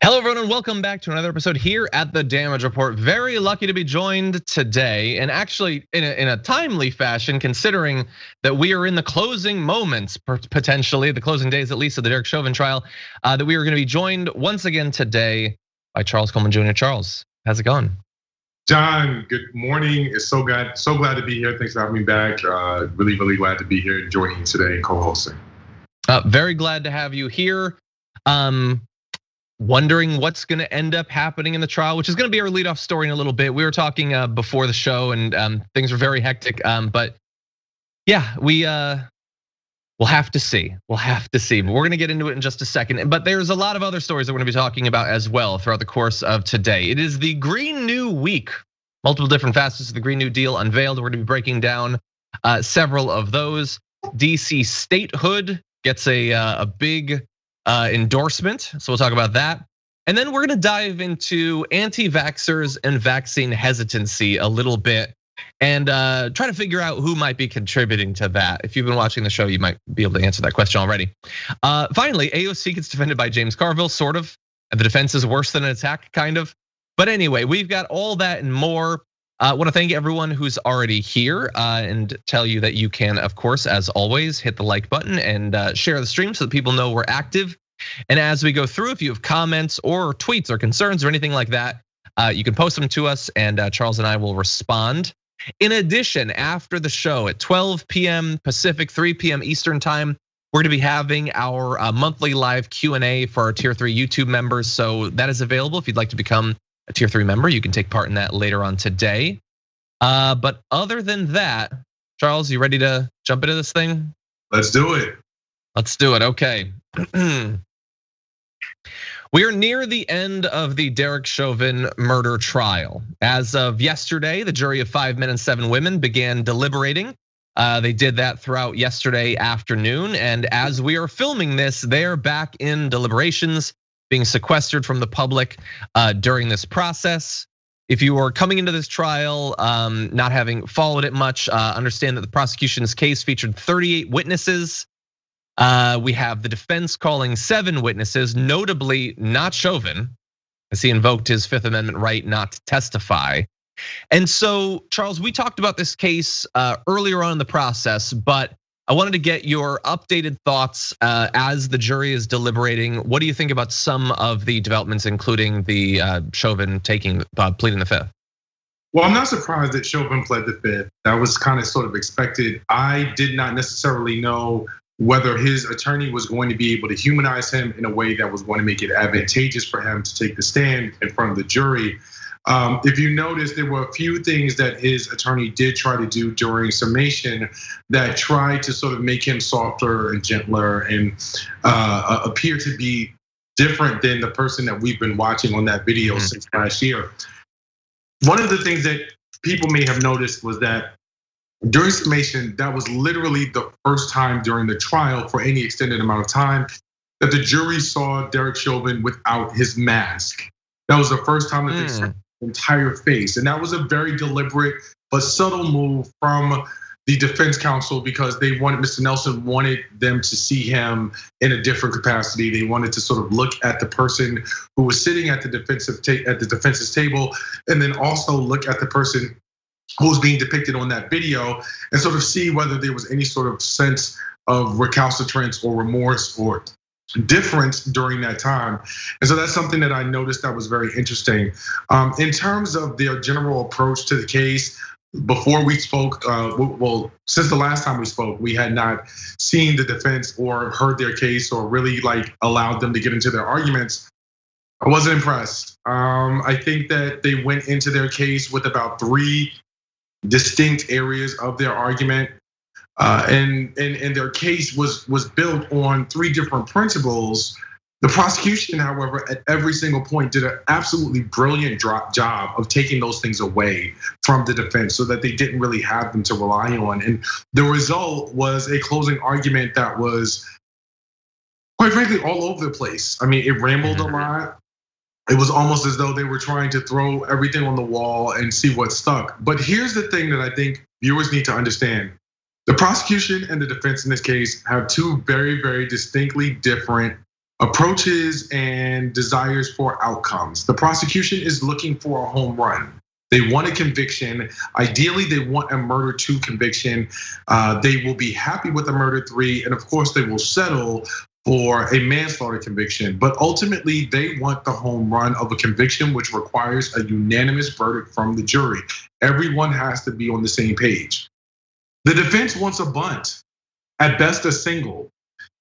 Hello everyone and welcome back to another episode here at the Damage Report. Very lucky to be joined today, and actually in a timely fashion, considering that we are in the closing moments, potentially the closing days at least, of the Derek Chauvin trial, that we are going to be joined once again today by Charles Coleman Jr. Charles, how's it going? John, good morning. It's so glad to be here. Thanks for having me back. Really glad to be here joining you today and co-hosting. Very glad to have you here. Wondering what's going to end up happening in the trial, which is going to be our leadoff story in a little bit. We were talking before the show, and things were very hectic. But yeah, we'll have to see. We'll have to see. But we're going to get into it in just a second. But there's a lot of other stories that we're going to be talking about as well throughout the course of today. It is the Green New Week. Multiple different facets of the Green New Deal unveiled. We're going to be breaking down several of those. DC statehood gets a big endorsement, so we'll talk about that. And then we're gonna dive into anti-vaxxers and vaccine hesitancy a little bit and try to figure out who might be contributing to that. If you've been watching the show, you might be able to answer that question already. Finally, AOC gets defended by James Carville, sort of. And the defense is worse than an attack, kind of. But anyway, we've got all that and more. I want to thank everyone who's already here and tell you that you can, of course, as always, hit the like button and share the stream so that people know we're active. And as we go through, if you have comments or tweets or concerns or anything like that, you can post them to us and Charles and I will respond. In addition, after the show at 12 p.m. Pacific, 3 p.m. Eastern time, we're gonna be having our monthly live Q&A for our Tier 3 YouTube members. So that is available. If you'd like to become a Tier 3 member, you can take part in that later on today. But other than that, Charles, you ready to jump into this thing? Let's do it. Let's do it, okay. We are near the end of the Derek Chauvin murder trial. As of yesterday, the jury of 5 men and 7 women began deliberating. They did that throughout yesterday afternoon. And as we are filming this, they're back in deliberations, being sequestered from the public during this process. If you are coming into this trial, not having followed it much, understand that the prosecution's case featured 38 witnesses. We have the defense calling 7 witnesses, notably not Chauvin, as he invoked his 5th Amendment right not to testify. And so, Charles, we talked about this case earlier on in the process, but I wanted to get your updated thoughts as the jury is deliberating. What do you think about some of the developments, including the Chauvin pleading the 5th? Well, I'm not surprised that Chauvin pled the 5th. That was kind of sort of expected. I did not necessarily know whether his attorney was going to be able to humanize him in a way that was going to make it advantageous for him to take the stand in front of the jury. If you notice, there were a few things that his attorney did try to do during summation that tried to sort of make him softer and gentler and appear to be different than the person that we've been watching on that video since last year. One of the things that people may have noticed was that during summation, that was literally the first time during the trial for any extended amount of time that the jury saw Derek Chauvin without his mask. That was the first time that they saw his entire face. And that was a very deliberate but subtle move from the defense counsel because Mr. Nelson wanted them to see him in a different capacity. They wanted to sort of look at the person who was sitting at the defense's table, and then also look at the person who was being depicted on that video and sort of see whether there was any sort of sense of recalcitrance or remorse or difference during that time. And so that's something that I noticed that was very interesting. In terms of their general approach to the case, before we spoke, well, since the last time we spoke, we had not seen the defense or heard their case or really like allowed them to get into their arguments. I wasn't impressed. I think that they went into their case with about 3 distinct areas of their argument. And their case was built on 3 different principles. The prosecution, however, at every single point did an absolutely brilliant job of taking those things away from the defense so that they didn't really have them to rely on. And the result was a closing argument that was, quite frankly, all over the place. I mean, it rambled a lot. It was almost as though they were trying to throw everything on the wall and see what stuck. But here's the thing that I think viewers need to understand. The prosecution and the defense in this case have 2 very, very distinctly different approaches and desires for outcomes. The prosecution is looking for a home run. They want a conviction. Ideally, they want a murder 2 conviction. They will be happy with a murder 3, and of course, they will settle for a manslaughter conviction. But ultimately, they want the home run of a conviction which requires a unanimous verdict from the jury. Everyone has to be on the same page. The defense wants a bunt, at best a single.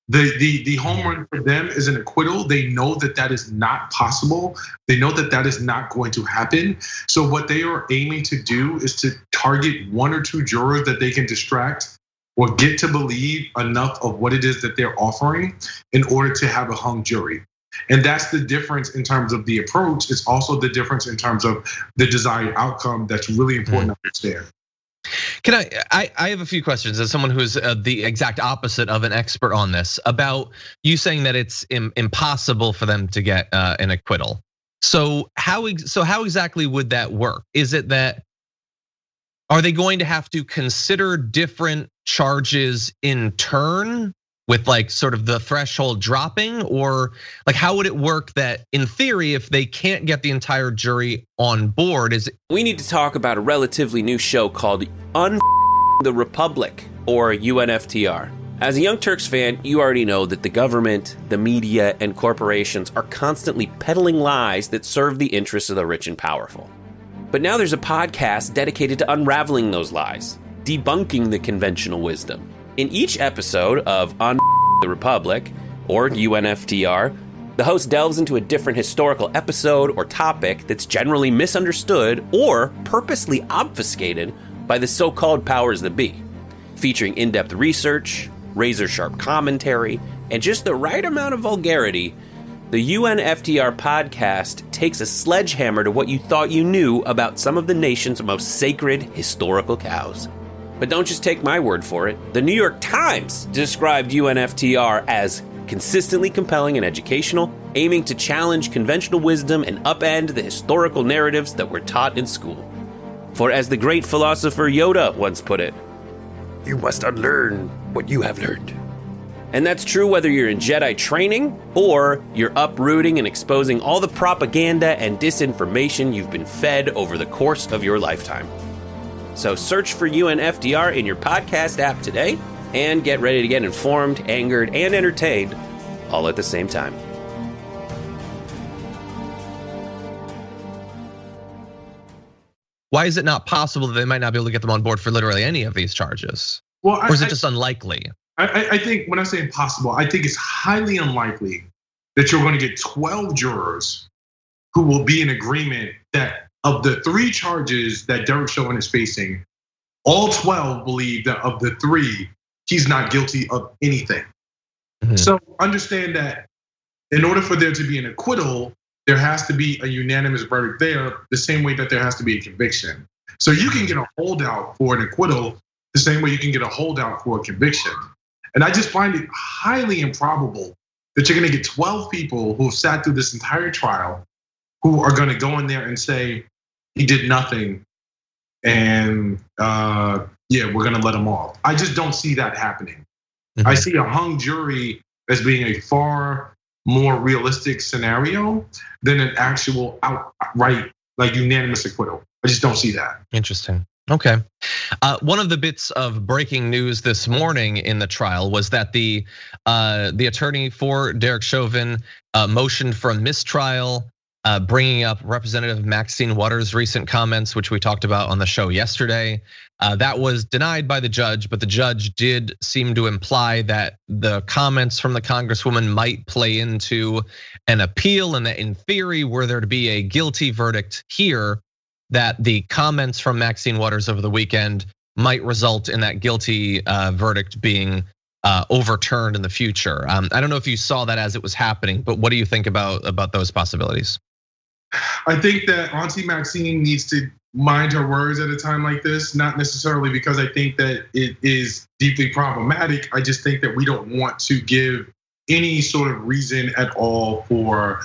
The home run for them is an acquittal. They know that that is not possible. They know that that is not going to happen. So what they are aiming to do is to target 1 or 2 jurors that they can distract or get to believe enough of what it is that they're offering in order to have a hung jury. And that's the difference in terms of the approach. It's also the difference in terms of the desired outcome that's really important to understand. Can I have a few questions as someone who's the exact opposite of an expert on this, about you saying that it's impossible for them to get an acquittal. So how exactly would that work? Is it that, are they going to have to consider different charges in turn with like sort of the threshold dropping, or like how would it work that in theory, if they can't get the entire jury on board, we need to talk about a relatively new show called the Republic, or UNFTR. As a Young Turks fan, you already know that the government, the media, and corporations are constantly peddling lies that serve the interests of the rich and powerful. But now there's a podcast dedicated to unraveling those lies, debunking the conventional wisdom. In each episode of On the Republic, or UNFTR, the host delves into a different historical episode or topic that's generally misunderstood or purposely obfuscated by the so-called powers that be. Featuring in-depth research, razor-sharp commentary, and just the right amount of vulgarity, the UNFTR podcast takes a sledgehammer to what you thought you knew about some of the nation's most sacred historical cows. But don't just take my word for it. The New York Times described UNFTR as consistently compelling and educational, aiming to challenge conventional wisdom and upend the historical narratives that were taught in school. For as the great philosopher Yoda once put it, you must unlearn what you have learned. And that's true whether you're in Jedi training or you're uprooting and exposing all the propaganda and disinformation you've been fed over the course of your lifetime. So search for UNFTR in your podcast app today and get ready to get informed, angered, and entertained all at the same time. Why is it not possible that they might not be able to get them on board for literally any of these charges? Well, or is it just unlikely? I think when I say impossible, I think it's highly unlikely that you're going to get 12 jurors who will be in agreement that of the 3 charges that Derek Chauvin is facing, all 12 believe that of the 3, he's not guilty of anything. Mm-hmm. So understand that in order for there to be an acquittal, there has to be a unanimous verdict there, the same way that there has to be a conviction. So you can get a holdout for an acquittal the same way you can get a holdout for a conviction. And I just find it highly improbable that you're gonna get 12 people who have sat through this entire trial who are gonna go in there and say, he did nothing, and yeah, we're gonna let him off. I just don't see that happening. Mm-hmm. I see a hung jury as being a far more realistic scenario than an actual outright like unanimous acquittal. I just don't see that. Interesting. Okay. One of the bits of breaking news this morning in the trial was that the attorney for Derek Chauvin motioned for a mistrial, bringing up Representative Maxine Waters' recent comments, which we talked about on the show yesterday. That was denied by the judge, but the judge did seem to imply that the comments from the Congresswoman might play into an appeal, and that in theory, were there to be a guilty verdict here, that the comments from Maxine Waters over the weekend might result in that guilty verdict being overturned in the future. I don't know if you saw that as it was happening, but what do you think about those possibilities? I think that Auntie Maxine needs to mind her words at a time like this, not necessarily because I think that it is deeply problematic. I just think that we don't want to give any sort of reason at all for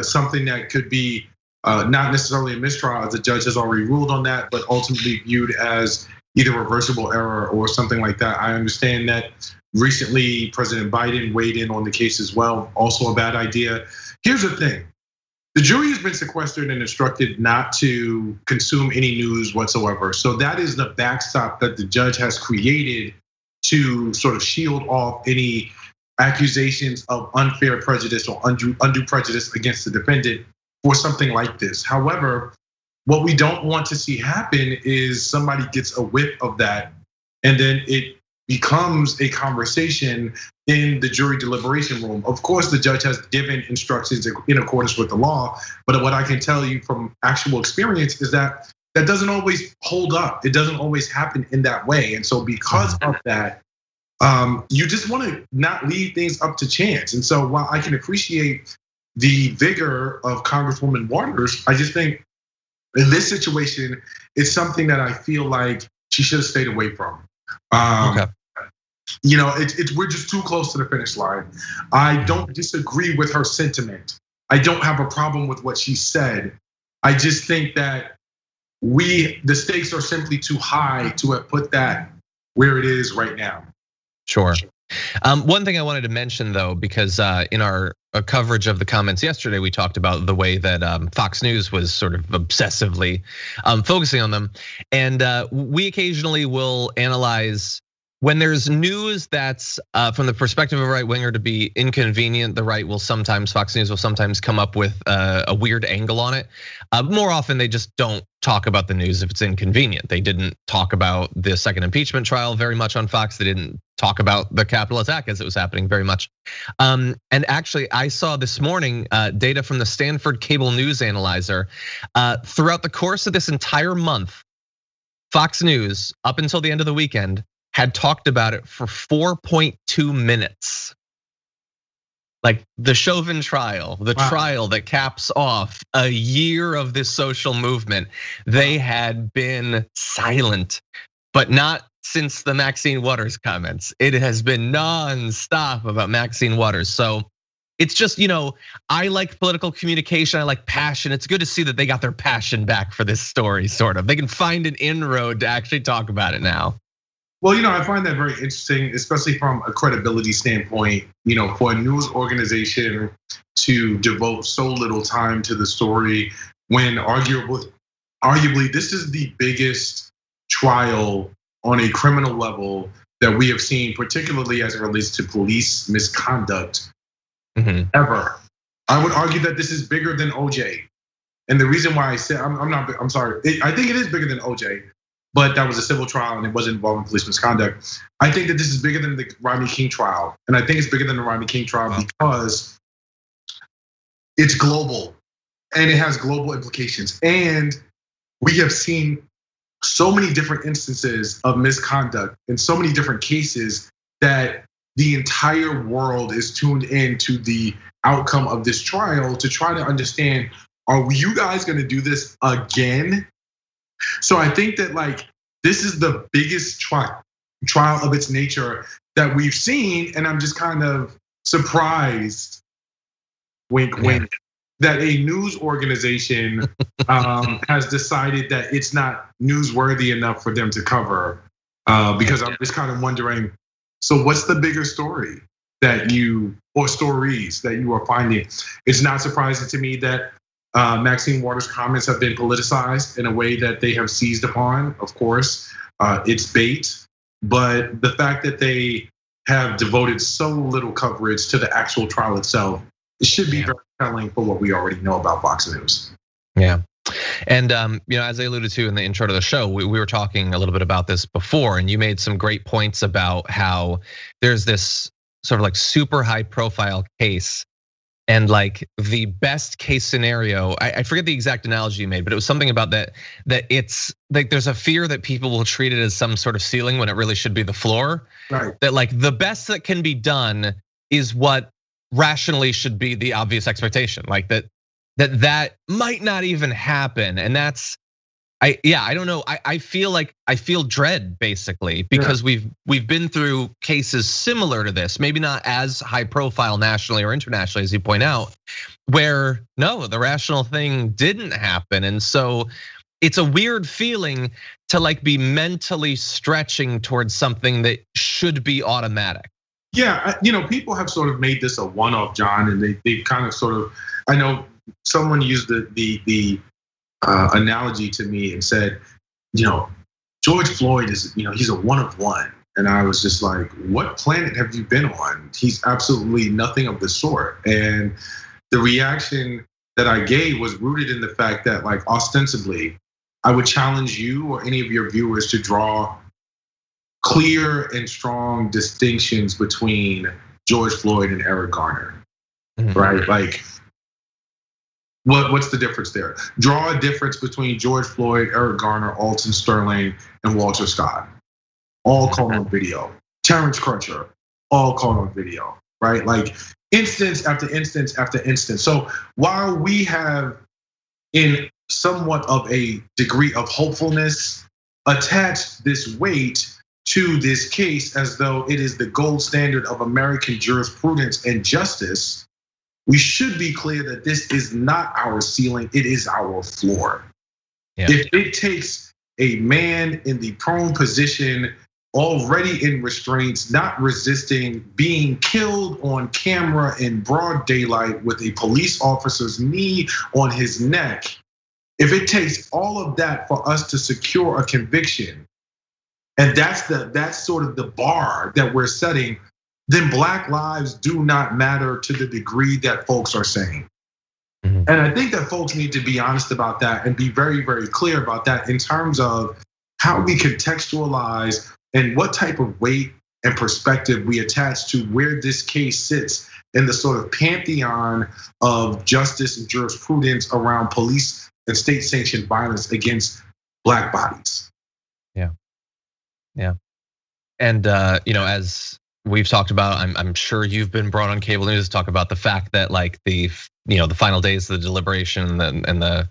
something that could be not necessarily a mistrial, as the judge has already ruled on that, but ultimately viewed as either reversible error or something like that. I understand that Recently, President Biden weighed in on the case as well. Also a bad idea. Here's the thing. The jury has been sequestered and instructed not to consume any news whatsoever. So that is the backstop that the judge has created to sort of shield off any accusations of unfair prejudice or undue prejudice against the defendant for something like this. However, what we don't want to see happen is somebody gets a whiff of that and then it becomes a conversation in the jury deliberation room. Of course, the judge has given instructions in accordance with the law, but what I can tell you from actual experience is that that doesn't always hold up. It doesn't always happen in that way. And so because of that, you just want to not leave things up to chance. And so while I can appreciate the vigor of Congresswoman Waters, I just think in this situation, it's something that I feel like she should have stayed away from. Okay. You know, we're just too close to the finish line. I don't disagree with her sentiment. I don't have a problem with what she said. I just think that the stakes are simply too high to have put that where it is right now. Sure. One thing I wanted to mention though, because in our coverage of the comments yesterday, we talked about the way that Fox News was sort of obsessively focusing on them. And we occasionally will analyze when there's news that's from the perspective of a right winger to be inconvenient, the right will sometimes, Fox News will sometimes come up with a weird angle on it. More often they just don't talk about the news if it's inconvenient. They didn't talk about the second impeachment trial very much on Fox. They didn't talk about the Capitol attack as it was happening very much. And actually I saw this morning data from the Stanford Cable News Analyzer. Throughout the course of this entire month, Fox News, up until the end of the weekend, had talked about it for 4.2 minutes. Like the Chauvin trial, the trial that caps off a year of this social movement, they had been silent, but not since the Maxine Waters comments. It has been nonstop about Maxine Waters. So it's just, I like political communication, I like passion. It's good to see that they got their passion back for this story, sort of. They can find an inroad to actually talk about it now. Well, I find that very interesting, especially from a credibility standpoint. For a news organization to devote so little time to the story when arguably this is the biggest trial on a criminal level that we have seen, particularly as it relates to police misconduct ever. I would argue that this is bigger than OJ. And the reason why I say I'm sorry, I think it is bigger than OJ. But that was a civil trial and it wasn't involving police misconduct. I think that this is bigger than the Rodney King trial. And I think it's bigger than the Rodney King trial because it's global and it has global implications. And we have seen so many different instances of misconduct in so many different cases that the entire world is tuned in to the outcome of this trial to try to understand, are you guys gonna do this again? So I think that this is the biggest trial of its nature that we've seen, and I'm just kind of surprised, wink, wink, that a news organization has decided that it's not newsworthy enough for them to cover. Because I'm just kind of wondering, so what's the bigger story or stories that you are finding? It's not surprising to me that Maxine Waters' comments have been politicized in a way that they have seized upon. Of course, it's bait, but the fact that they have devoted so little coverage to the actual trial itself, it should be very telling for what we already know about Fox News. Yeah, and as I alluded to in the intro to the show, we were talking a little bit about this before, and you made some great points about how there's this sort of super high profile case. And the best case scenario, I forget the exact analogy you made, but it was something about that it's there's a fear that people will treat it as some sort of ceiling when it really should be the floor. Right. That the best that can be done is what rationally should be the obvious expectation. That might not even happen. And that's, I don't know. I feel dread basically because we've been through cases similar to this, maybe not as high profile nationally or internationally as you point out, where no, the rational thing didn't happen. And so it's a weird feeling to be mentally stretching towards something that should be automatic. Yeah, people have sort of made this a one-off, John, and they kind of sort of. I know someone used the analogy to me and said, George Floyd is, he's a one of one. And I was just like, what planet have you been on? He's absolutely nothing of the sort. And the reaction that I gave was rooted in the fact that, like, ostensibly, I would challenge you or any of your viewers to draw clear and strong distinctions between George Floyd and Eric Garner, right? Like, what's the difference there? Draw a difference between George Floyd, Eric Garner, Alton Sterling, and Walter Scott. All caught on video. Terrence Crutcher, all caught on video, right? Like, instance after instance after instance. So while we have, in somewhat of a degree of hopefulness, attached this weight to this case as though it is the gold standard of American jurisprudence and justice, we should be clear that this is not our ceiling, it is our floor. Yeah. If it takes a man in the prone position, already in restraints, not resisting, being killed on camera in broad daylight with a police officer's knee on his neck, if it takes all of that for us to secure a conviction, and that's sort of the bar that we're setting, then Black lives do not matter to the degree that folks are saying. And I think that folks need to be honest about that and be very, very clear about that in terms of how we contextualize and what type of weight and perspective we attach to where this case sits in the sort of pantheon of justice and jurisprudence around police and state-sanctioned violence against Black bodies. Yeah. And as we've talked about, I'm sure you've been brought on cable news to talk about the fact that, like, the final days of the deliberation and the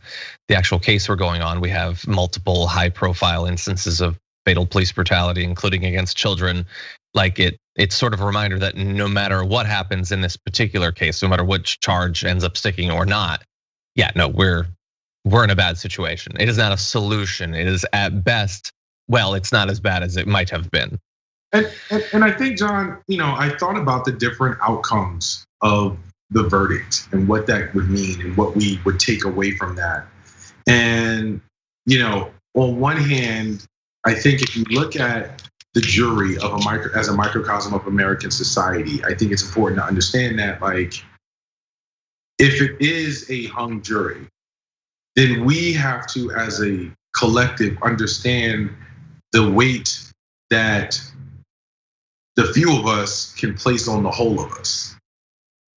actual case we're going on, we have multiple high-profile instances of fatal police brutality, including against children. Like, it's sort of a reminder that no matter what happens in this particular case, no matter which charge ends up sticking or not, we're in a bad situation. It is not a solution. It is at best, well, it's not as bad as it might have been. And I think, John, I thought about the different outcomes of the verdict and what that would mean and what we would take away from that. And, on one hand, I think if you look at the jury as a microcosm of American society, I think it's important to understand that, like, if it is a hung jury, then we have to, as a collective, understand the weight that the few of us can place on the whole of us.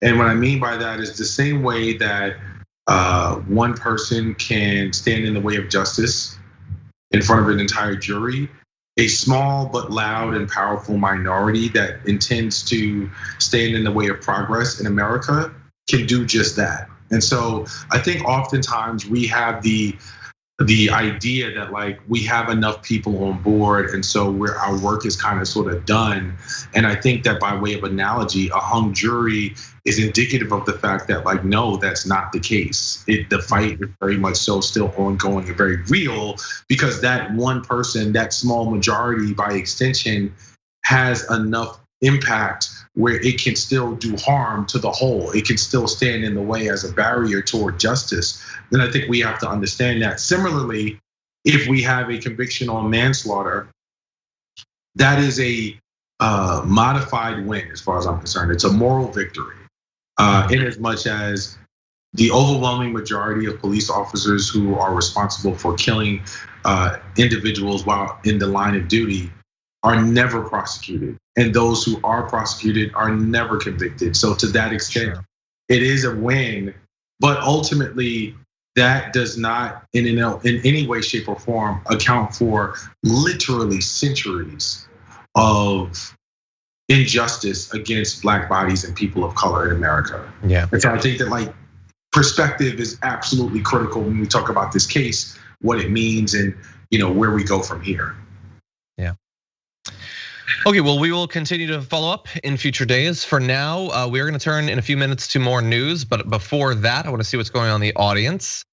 And what I mean by that is the same way that one person can stand in the way of justice in front of an entire jury, a small but loud and powerful minority that intends to stand in the way of progress in America can do just that. And so I think oftentimes we have the idea that, like, we have enough people on board, and so our work is kind of sort of done. And I think that by way of analogy, a hung jury is indicative of the fact that, like, no, that's not the case. The fight is very much so still ongoing and very real, because that one person, that small majority by extension, has enough impact where it can still do harm to the whole. It can still stand in the way as a barrier toward justice. Then I think we have to understand that. Similarly, if we have a conviction on manslaughter, that is a modified win as far as I'm concerned. It's a moral victory, in as much as the overwhelming majority of police officers who are responsible for killing individuals while in the line of duty are never prosecuted. And those who are prosecuted are never convicted. So to that extent, it is a win, but ultimately that does not in any way, shape or form account for literally centuries of injustice against Black bodies and people of color in America. Yeah. And so I think that, like, perspective is absolutely critical when we talk about this case, what it means and where we go from here. Yeah. Okay, well, we will continue to follow up in future days. For now, we're gonna turn in a few minutes to more news, but before that, I wanna see what's going on in the audience.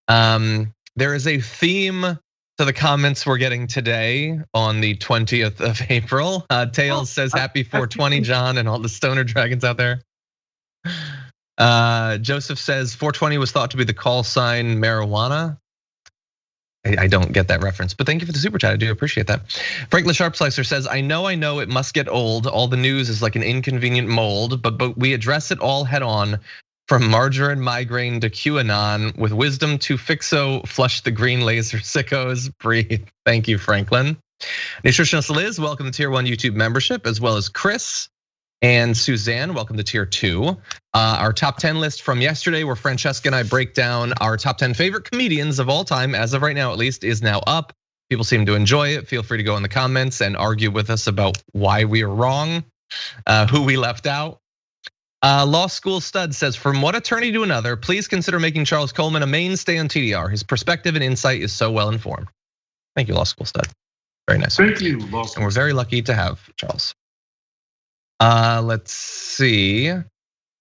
There is a theme to the comments we're getting today on the 20th of April. Tails says happy 420, John, and all the stoner dragons out there. Joseph says 420 was thought to be the call sign marijuana. I don't get that reference, but thank you for the super chat. I do appreciate that. Franklin Sharpslicer says, I know it must get old. All the news is like an inconvenient mold, but we address it all head on. From margarine migraine to QAnon, with wisdom to fixo, flush the green laser sickos, breathe. Thank you, Franklin. Nutritionist Liz, welcome to Tier 1 YouTube membership, as well as Chris and Suzanne, welcome to Tier 2. Our top 10 list from yesterday, where Francesca and I break down our top 10 favorite comedians of all time, as of right now at least, is now up. People seem to enjoy it. Feel free to go in the comments and argue with us about why we are wrong, who we left out. Law School Stud says, from one attorney to another, please consider making Charles Coleman a mainstay on TDR. His perspective and insight is so well informed. Thank you, Law School Stud. Very nice. Thank you, Law School. And we're very lucky to have Charles. Let's see.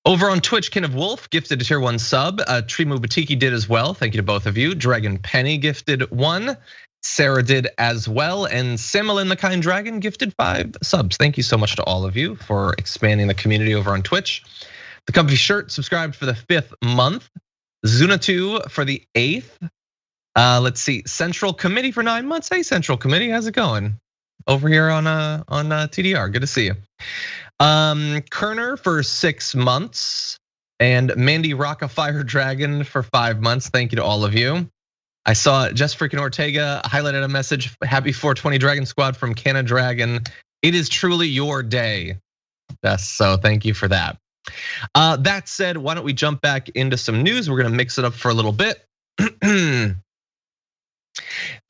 Over on Twitch, Kin of Wolf gifted a Tier 1 sub. Trimu Batiki did as well. Thank you to both of you. Dragon Penny gifted 1. Sarah did as well, and Samalin the Kind Dragon gifted 5 subs. Thank you so much to all of you for expanding the community over on Twitch. The Comfy Shirt subscribed for the 5th month. Zuna2 for the 8th. Let's see, Central Committee for 9 months. Hey, Central Committee, how's it going? Over here on TDR, good to see you. Kerner for 6 months, and Mandy Rocka Fire Dragon for 5 months. Thank you to all of you. I saw Jess freaking Ortega highlighted a message, happy 420 Dragon Squad from Canna Dragon. It is truly your day, Jess, so thank you for that. That said, why don't we jump back into some news? We're gonna mix it up for a little bit.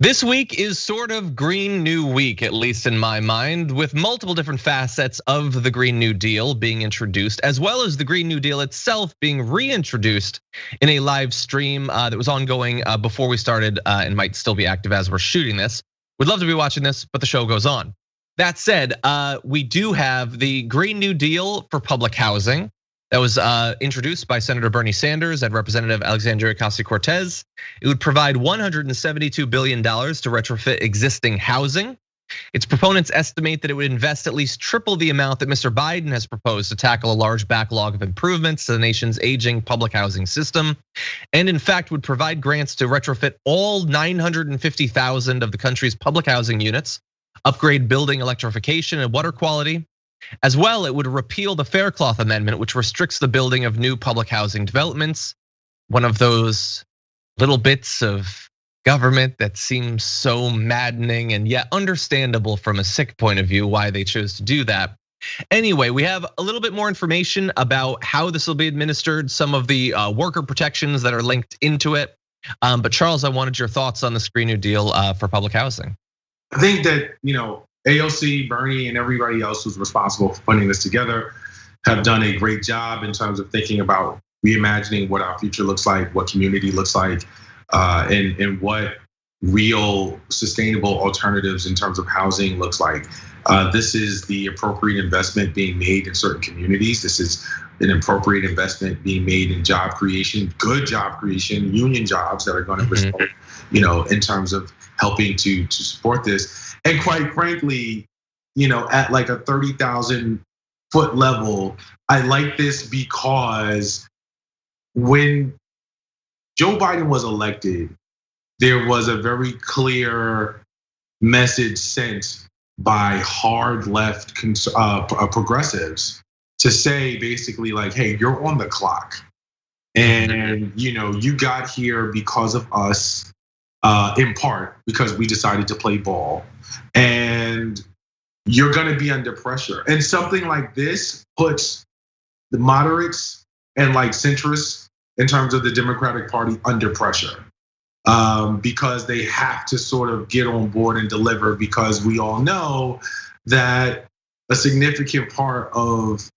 This week is sort of Green New Week, at least in my mind, with multiple different facets of the Green New Deal being introduced, as well as the Green New Deal itself being reintroduced in a live stream that was ongoing before we started and might still be active as we're shooting this. We'd love to be watching this, but the show goes on. That said, we do have the Green New Deal for public housing that was introduced by Senator Bernie Sanders and Representative Alexandria Ocasio-Cortez. It would provide $172 billion to retrofit existing housing. Its proponents estimate that it would invest at least triple the amount that Mr. Biden has proposed to tackle a large backlog of improvements to the nation's aging public housing system. And in fact, would provide grants to retrofit all 950,000 of the country's public housing units, upgrade building electrification and water quality. As well, it would repeal the Faircloth Amendment, which restricts the building of new public housing developments. One of those little bits of government that seems so maddening and yet understandable from a sick point of view why they chose to do that. Anyway, we have a little bit more information about how this will be administered, some of the worker protections that are linked into it. But Charles, I wanted your thoughts on the Green New Deal for public housing. I think that, AOC, Bernie, and everybody else who's responsible for putting this together have done a great job in terms of thinking about reimagining what our future looks like, what community looks like, and what real sustainable alternatives in terms of housing looks like. This is the appropriate investment being made in certain communities. This is an appropriate investment being made in job creation, good job creation, union jobs that are going to result, in terms of helping to support this. And quite frankly, at like a 30,000 foot level, I like this because when Joe Biden was elected, there was a very clear message sent by hard left progressives to say basically like, hey, you're on the clock. And you got here because of us, in part because we decided to play ball. And you're gonna be under pressure. And something like this puts the moderates and like centrists in terms of the Democratic Party under pressure. Because they have to sort of get on board and deliver, because we all know that a significant part of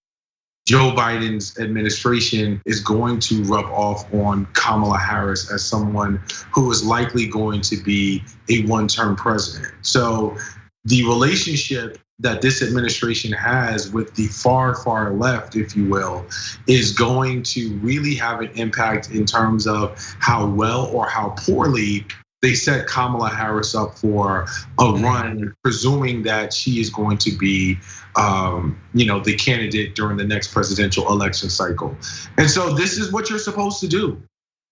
Joe Biden's administration is going to rub off on Kamala Harris as someone who is likely going to be a one-term president. So the relationship that this administration has with the far, far left, if you will, is going to really have an impact in terms of how well or how poorly they set Kamala Harris up for a run, presuming that she is going to be, the candidate during the next presidential election cycle. And so this is what you're supposed to do.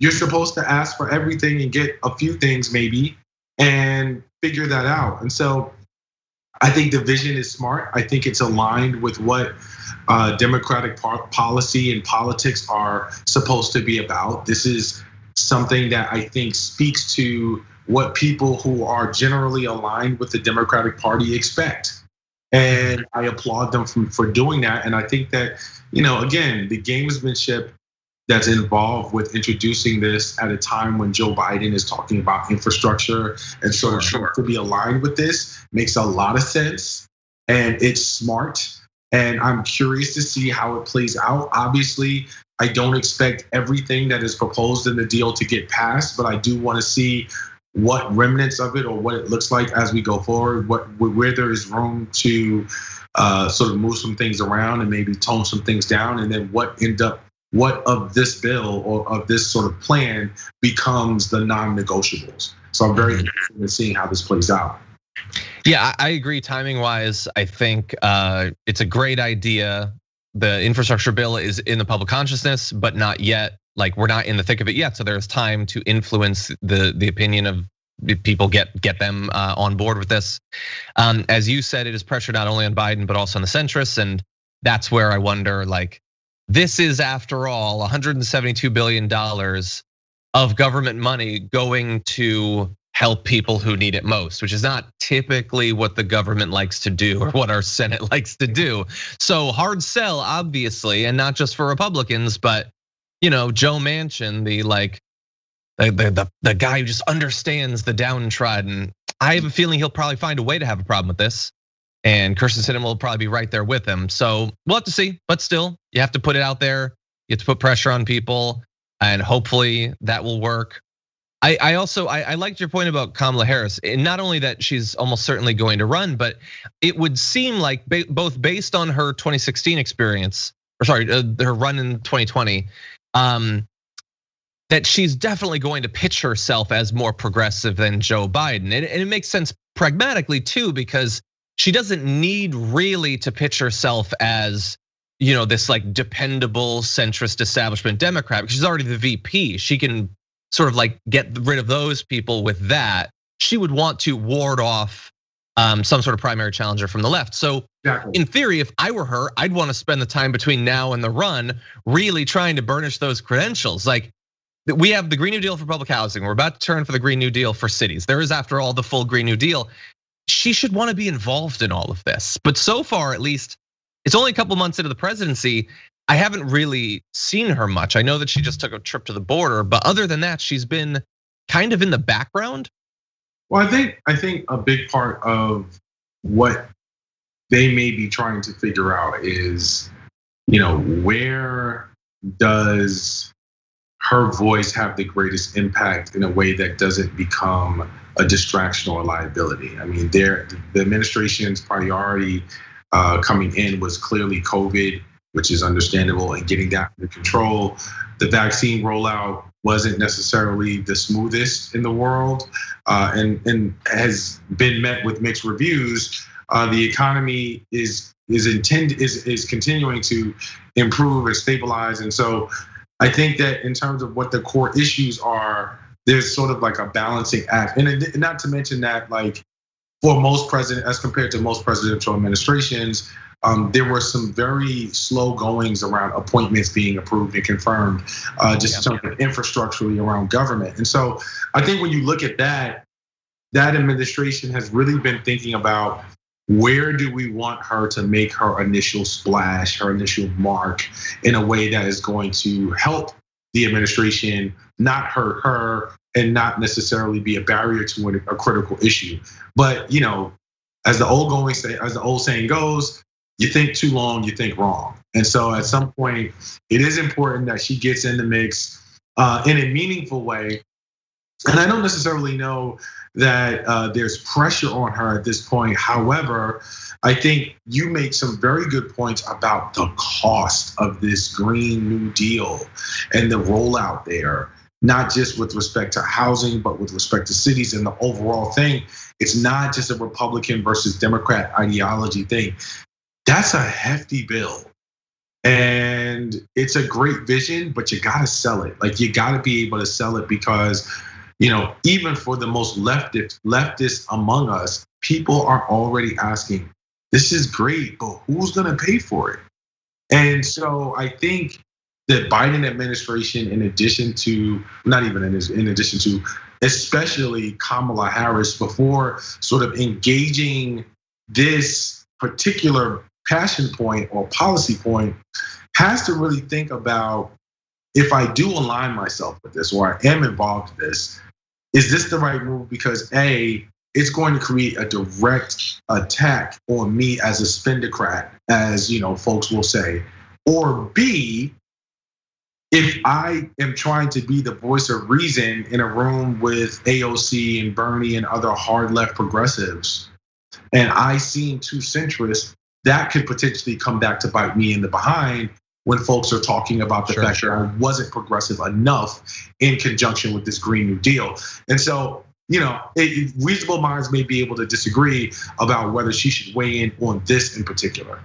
You're supposed to ask for everything and get a few things maybe and figure that out. And so I think the vision is smart. I think it's aligned with what Democratic policy and politics are supposed to be about. This is something that I think speaks to what people who are generally aligned with the Democratic Party expect. And I applaud them for doing that. And I think that, again, the gamesmanship that's involved with introducing this at a time when Joe Biden is talking about infrastructure and sort of to be aligned with this makes a lot of sense, and it's smart. And I'm curious to see how it plays out. Obviously, I don't expect everything that is proposed in the deal to get passed, but I do want to see what remnants of it or what it looks like as we go forward, where there is room to sort of move some things around and maybe tone some things down, and then what of this bill or of this sort of plan becomes the non-negotiables. So I'm very interested in seeing how this plays out. Yeah, I agree. Timing wise, I think it's a great idea. The infrastructure bill is in the public consciousness, but not yet. Like, we're not in the thick of it yet, so there's time to influence the opinion of people, get them on board with this. As you said, it is pressure not only on Biden but also on the centrists, and that's where I wonder, like, this is, after all, $172 billion of government money going to help people who need it most, which is not typically what the government likes to do or what our Senate likes to do. So hard sell, obviously, and not just for Republicans, but Joe Manchin, the guy who just understands the downtrodden. I have a feeling he'll probably find a way to have a problem with this. And Kyrsten Sinema will probably be right there with him. So we'll have to see, but still, you have to put it out there. You have to put pressure on people, and hopefully that will work. I also liked your point about Kamala Harris, and not only that she's almost certainly going to run, but it would seem like both based on her 2016 experience, her run in 2020, that she's definitely going to pitch herself as more progressive than Joe Biden, and it makes sense pragmatically too, because she doesn't need really to pitch herself as, this like dependable centrist establishment Democrat, because she's already the VP. She can sort of like get rid of those people with that. She would want to ward off some sort of primary challenger from the left. So in theory, if I were her, I'd want to spend the time between now and the run really trying to burnish those credentials. Like, we have the Green New Deal for public housing. We're about to turn for the Green New Deal for cities. There is, after all, the full Green New Deal. She should want to be involved in all of this. But so far, at least, it's only a couple months into the presidency. I haven't really seen her much. I know that she just took a trip to the border, but other than that, she's been kind of in the background. Well, I think a big part of what they may be trying to figure out is, where does her voice have the greatest impact in a way that doesn't become a distraction or a liability. I mean, the administration's priority coming in was clearly COVID, which is understandable, and getting that under control. The vaccine rollout wasn't necessarily the smoothest in the world, and has been met with mixed reviews. The economy is continuing to improve and stabilize, and so I think that in terms of what the core issues are, there's sort of like a balancing act, and not to mention that, like, for most presidents, as compared to most presidential administrations, there were some very slow goings around appointments being approved and confirmed, just in terms of infrastructurally around government. And so I think when you look at that administration has really been thinking about, where do we want her to make her initial splash, her initial mark, in a way that is going to help the administration, not hurt her, and not necessarily be a barrier to a critical issue. But as the old saying goes, you think too long, you think wrong. And so at some point, it is important that she gets in the mix in a meaningful way. And I don't necessarily know that there's pressure on her at this point. However, I think you make some very good points about the cost of this Green New Deal and the rollout there. not just with respect to housing, but with respect to cities and the overall thing. It's not just a Republican versus Democrat ideology thing. That's a hefty bill. And it's a great vision, but you gotta sell it. Like, you gotta be able to sell it because, even for the most leftist among us, people are already asking, this is great, but who's gonna pay for it? And so I think the Biden administration, in addition to, especially Kamala Harris, before sort of engaging this particular passion point or policy point, has to really think about, if I do align myself with this or I am involved in this, is this the right move? Because A, it's going to create a direct attack on me as a spendocrat, as folks will say, or B, if I am trying to be the voice of reason in a room with AOC and Bernie and other hard left progressives, and I seem too centrist, that could potentially come back to bite me in the behind when folks are talking about the fact that I wasn't progressive enough in conjunction with this Green New Deal. And so, reasonable minds may be able to disagree about whether she should weigh in on this in particular.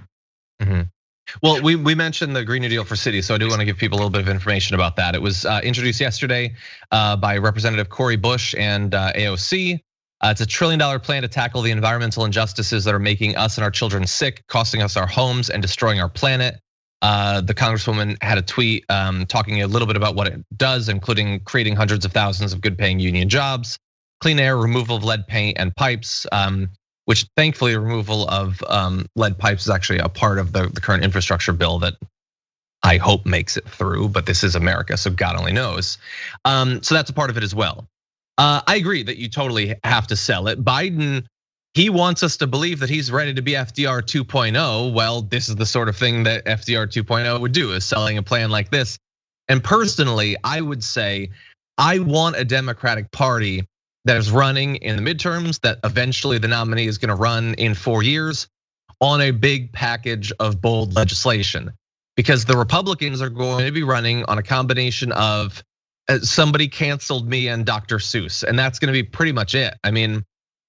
Well, we mentioned the Green New Deal for cities, so I do want to give people a little bit of information about that. It was introduced yesterday by Representative Cori Bush and AOC. It's $1 trillion plan to tackle the environmental injustices that are making us and our children sick, costing us our homes, and destroying our planet. The Congresswoman had a tweet talking a little bit about what it does, including creating hundreds of thousands of good-paying union jobs, clean air, removal of lead paint and pipes, which thankfully removal of lead pipes is actually a part of the current infrastructure bill that I hope makes it through, but this is America, so God only knows. So that's a part of it as well. I agree that you totally have to sell it. Biden, he wants us to believe that he's ready to be FDR 2.0. Well, this is the sort of thing that FDR 2.0 would do, is selling a plan like this. And personally, I would say, I want a Democratic Party that is running in the midterms, that eventually the nominee is gonna run in 4 years on a big package of bold legislation. Because the Republicans are going to be running on a combination of somebody canceled me and Dr. Seuss, and that's gonna be pretty much it. I mean,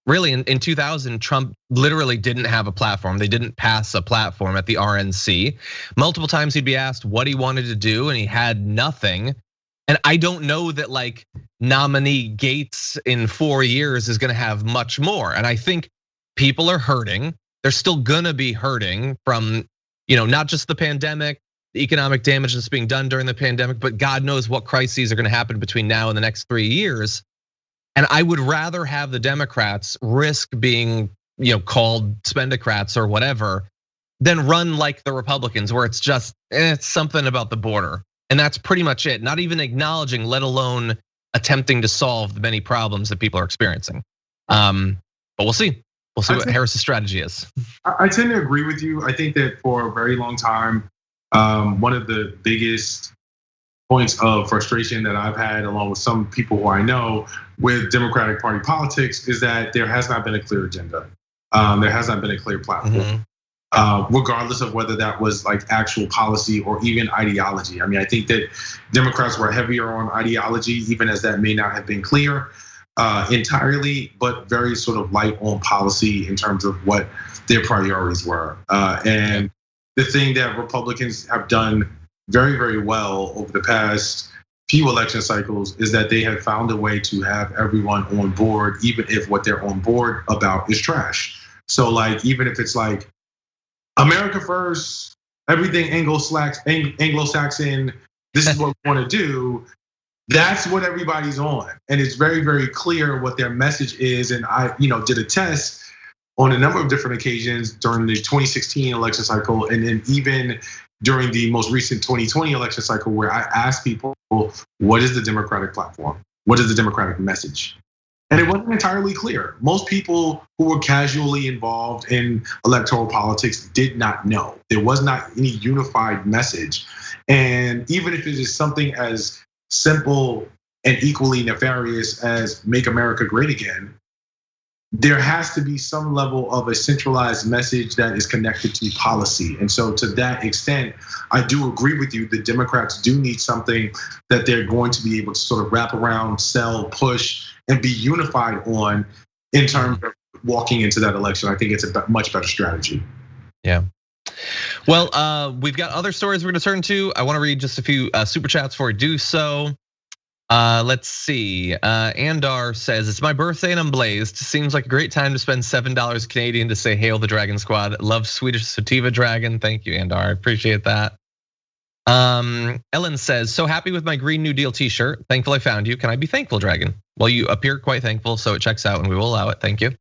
really in 2000, Trump literally didn't have a platform. They didn't pass a platform at the RNC. Multiple times he'd be asked what he wanted to do and he had nothing. And I don't know that like nominee Gates in 4 years is gonna have much more. And I think people are hurting. They're still gonna be hurting from, not just the pandemic, the economic damage that's being done during the pandemic, but God knows what crises are gonna happen between now and the next 3 years. And I would rather have the Democrats risk being, called spendocrats or whatever, than run like the Republicans, where it's just, it's something about the border. And that's pretty much it. Not even acknowledging, let alone attempting to solve the many problems that people are experiencing. But we'll see. We'll see what Harris's strategy is. I tend to agree with you. I think that for a very long time, one of the biggest points of frustration that I've had, along with some people who I know, with Democratic Party politics is that there has not been a clear agenda. There has not been a clear platform. Regardless of whether that was like actual policy or even ideology. I mean, I think that Democrats were heavier on ideology, even as that may not have been clear entirely, but very sort of light on policy in terms of what their priorities were. And the thing that Republicans have done very, very well over the past few election cycles is that they have found a way to have everyone on board, even if what they're on board about is trash. So like, even if it's like, America first, everything Anglo-Saxon, this is what we want to do. That's what everybody's on. And it's very, very clear what their message is. And I, did a test on a number of different occasions during the 2016 election cycle. And then even during the most recent 2020 election cycle, where I asked people, what is the Democratic platform? What is the Democratic message? And it wasn't entirely clear. Most people who were casually involved in electoral politics did not know. There was not any unified message. And even if it is something as simple and equally nefarious as make America great again, there has to be some level of a centralized message that is connected to policy. And so to that extent, I do agree with you. The Democrats do need something that they're going to be able to sort of wrap around, sell, push, and be unified on in terms of walking into that election. I think it's a much better strategy. Yeah. Well, we've got other stories we're gonna turn to. I wanna read just a few super chats before we do so. Let's see. Andar says, it's my birthday and I'm blazed. Seems like a great time to spend $7 Canadian to say hail the Dragon Squad. Love Swedish Sativa Dragon. Thank you, Andar. I appreciate that. Ellen says, so happy with my Green New Deal t-shirt. Thankful I found you. Can I be thankful, Dragon? Well, you appear quite thankful, so it checks out and we will allow it. Thank you.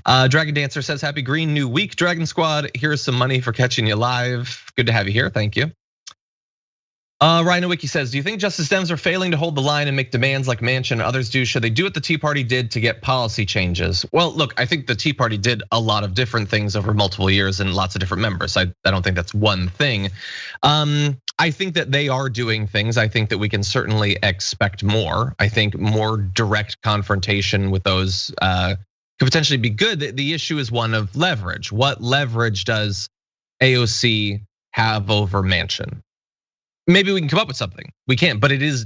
Dragon Dancer says, happy Green New Week, Dragon Squad. Here's some money for catching you live. Good to have you here. Thank you. Rhino Wiki says, do you think Justice Dems are failing to hold the line and make demands like Manchin and others do? Should they do what the Tea Party did to get policy changes? Well, look, I think the Tea Party did a lot of different things over multiple years and lots of different members. I don't think that's one thing. I think that they are doing things. I think that we can certainly expect more. I think more direct confrontation with those could potentially be good. The issue is one of leverage. What leverage does AOC have over Manchin? Maybe we can come up with something. We can't, but it is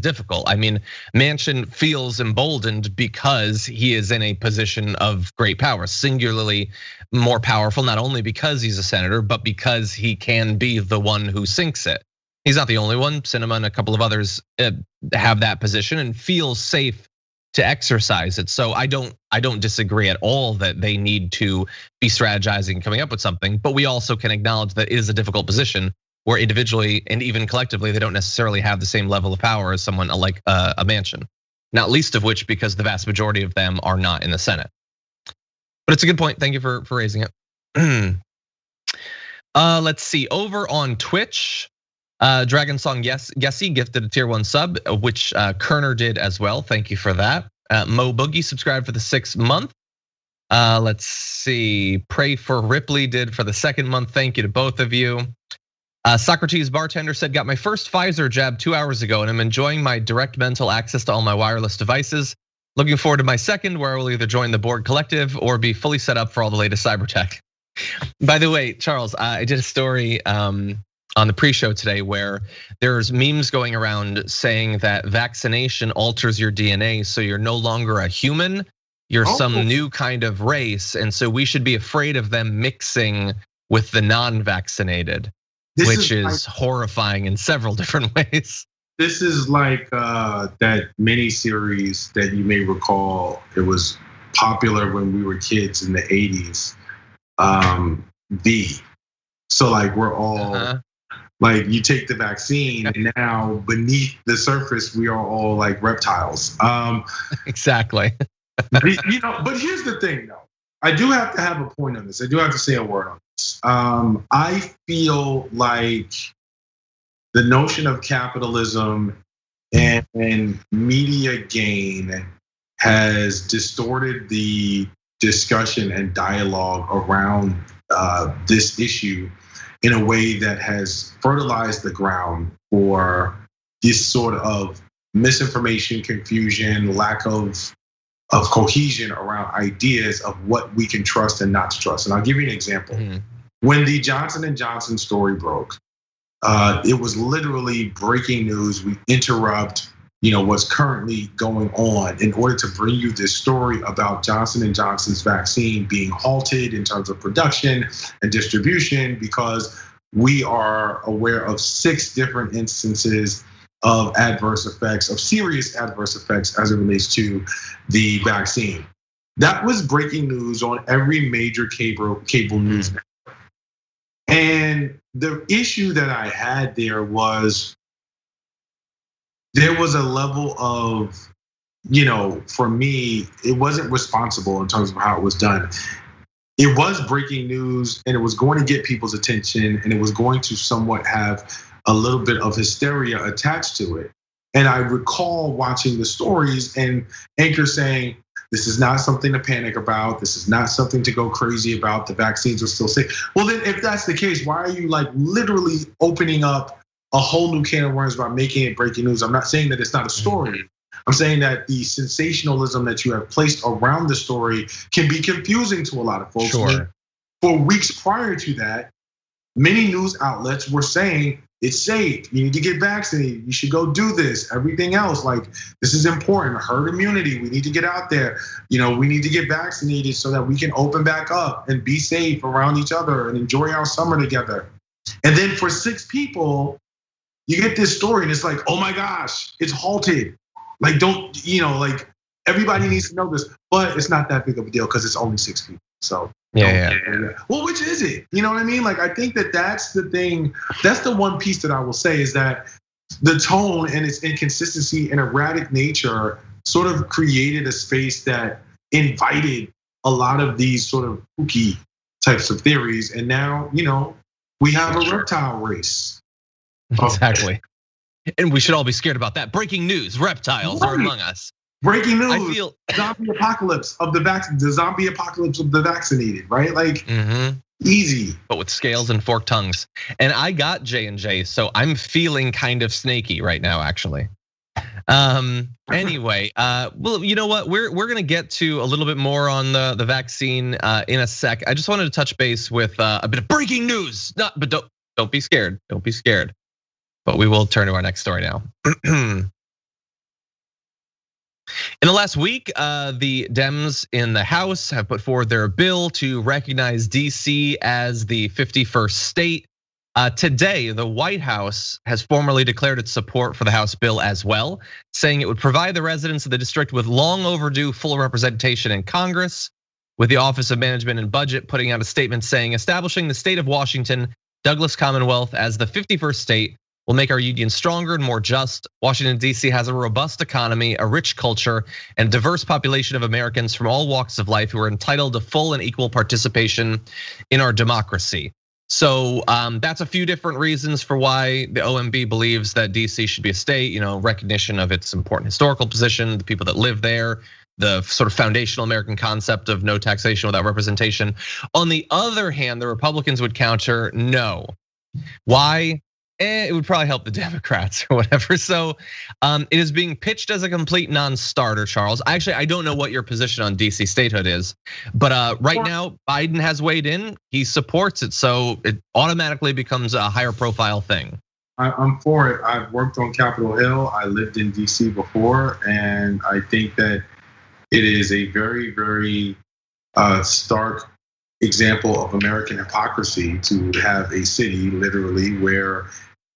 difficult. I mean, Manchin feels emboldened because he is in a position of great power, singularly more powerful, not only because he's a senator, but because he can be the one who sinks it. He's not the only one. Sinema and a couple of others have that position and feel safe to exercise it. So I don't disagree at all that they need to be strategizing, coming up with something, but we also can acknowledge that it is a difficult position where individually and even collectively, they don't necessarily have the same level of power as someone like a Manchin. Not least of which because the vast majority of them are not in the Senate. But it's a good point. Thank you for raising it. Let's see, over on Twitch, Dragon Song Yesy gifted a tier 1 sub, which Kerner did as well. Thank you for that. Mo Boogie subscribed for the 6th month. Let's see, Pray for Ripley did for the 2nd month. Thank you to both of you. Socrates Bartender said, got my first Pfizer jab 2 hours ago and I'm enjoying my direct mental access to all my wireless devices. Looking forward to my second, where I will either join the Borg Collective or be fully set up for all the latest cyber tech. By the way, Charles, I did a story on the pre-show today where there's memes going around saying that vaccination alters your DNA, so you're no longer a human, you're some new kind of race, and so we should be afraid of them mixing with the non-vaccinated. Which is horrifying in several different ways. This is like that mini series that you may recall. It was popular when we were kids in the 80s. So like we're all like, you take the vaccine and now beneath the surface we are all like reptiles. Exactly. But here's the thing though. I do have to have a point on this. I do have to say a word on this. I feel like the notion of capitalism and media gain has distorted the discussion and dialogue around this issue in a way that has fertilized the ground for this sort of misinformation, confusion, lack of cohesion around ideas of what we can trust and not to trust. And I'll give you an example. When the Johnson & Johnson story broke, it was literally breaking news. We interrupt, what's currently going on in order to bring you this story about Johnson & Johnson's vaccine being halted in terms of production and distribution, because we are aware of 6 different instances of adverse effects, of serious adverse effects as it relates to the vaccine. That was breaking news on every major cable news network. And the issue that I had there was a level of, for me, it wasn't responsible in terms of how it was done. It was breaking news and it was going to get people's attention and it was going to somewhat have a little bit of hysteria attached to it. And I recall watching the stories and Anchor saying, this is not something to panic about. This is not something to go crazy about. The vaccines are still safe. Well, then if that's the case, why are you like literally opening up a whole new can of worms by making it breaking news? I'm not saying that it's not a story. I'm saying that the sensationalism that you have placed around the story can be confusing to a lot of folks. Sure. For weeks prior to that, many news outlets were saying it's safe. You need to get vaccinated. You should go do this. Everything else, like this is important. Herd immunity. We need to get out there. We need to get vaccinated so that we can open back up and be safe around each other and enjoy our summer together. And then for 6 people, you get this story and it's like, oh my gosh, it's halted. Like like everybody needs to know this, but it's not that big of a deal because it's only 6 people. So. Yeah. Well, which is it? You know what I mean? Like, I think that's the thing. That's the one piece that I will say is that the tone and its inconsistency and erratic nature sort of created a space that invited a lot of these sort of kooky types of theories. And now, we have a reptile race. Exactly. And we should all be scared about that. Breaking news: reptiles are among us. Breaking news: zombie apocalypse of the zombie apocalypse of the vaccinated, right? Like easy, but with scales and forked tongues. And I got J&J, so I'm feeling kind of snaky right now, actually. Anyway, well, you know what? We're gonna get to a little bit more on the vaccine in a sec. I just wanted to touch base with a bit of breaking news. But don't be scared. Don't be scared. But we will turn to our next story now. In the last week, the Dems in the House have put forward their bill to recognize DC as the 51st state. Today, the White House has formally declared its support for the House bill as well, saying it would provide the residents of the district with long overdue full representation in Congress, with the Office of Management and Budget putting out a statement saying establishing the state of Washington, Douglas Commonwealth as the 51st state will make our union stronger and more just. Washington, D.C. has a robust economy, a rich culture, and a diverse population of Americans from all walks of life who are entitled to full and equal participation in our democracy. So that's a few different reasons for why the OMB believes that DC should be a state, recognition of its important historical position, the people that live there, the sort of foundational American concept of no taxation without representation. On the other hand, the Republicans would counter no. Why? It would probably help the Democrats or whatever. So it is being pitched as a complete non-starter, Charles. Actually, I don't know what your position on DC statehood is, but right now Biden has weighed in. He supports it, so it automatically becomes a higher profile thing. I'm for it. I've worked on Capitol Hill. I lived in DC before, and I think that it is a very, very stark example of American hypocrisy to have a city literally where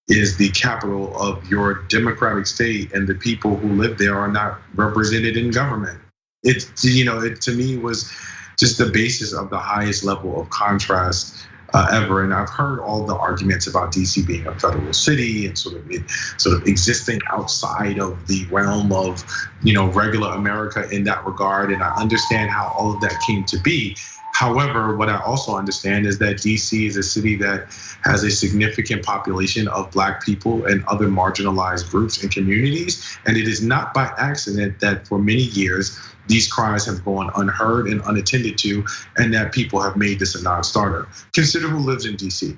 is the capital of your democratic state and the people who live there are not represented in government. It to me was just the basis of the highest level of contrast ever. And I've heard all the arguments about DC being a federal city and sort of existing outside of the realm of regular America in that regard. And I understand how all of that came to be. However, what I also understand is that DC is a city that has a significant population of Black people and other marginalized groups and communities. And it is not by accident that for many years, these cries have gone unheard and unattended to, and that people have made this a non-starter. Consider who lives in DC,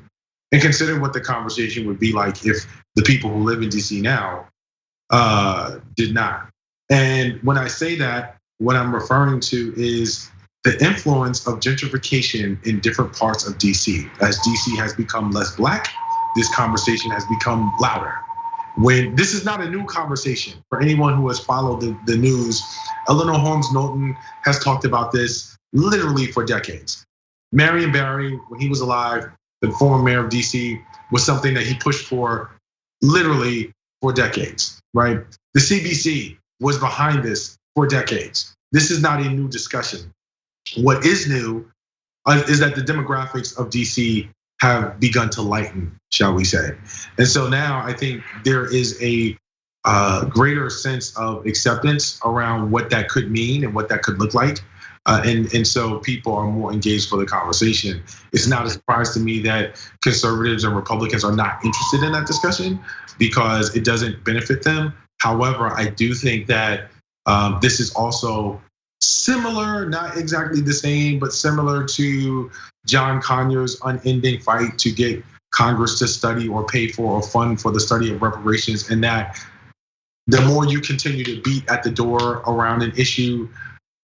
and consider what the conversation would be like if the people who live in DC now did not. And when I say that, what I'm referring to is the influence of gentrification in different parts of DC. As DC has become less Black, this conversation has become louder. When this is not a new conversation for anyone who has followed the news, Eleanor Holmes Knowlton has talked about this literally for decades. Marion Barry, when he was alive, the former mayor of DC, was something that he pushed for literally for decades, right? The CBC was behind this for decades. This is not a new discussion. What is new is that the demographics of DC have begun to lighten, shall we say. And so now I think there is a greater sense of acceptance around what that could mean and what that could look like. And so people are more engaged for the conversation. It's not a surprise to me that conservatives and Republicans are not interested in that discussion because it doesn't benefit them. However, I do think that this is also similar, not exactly the same, but similar to John Conyers' unending fight to get Congress to study or pay for or fund for the study of reparations, and that the more you continue to beat at the door around an issue,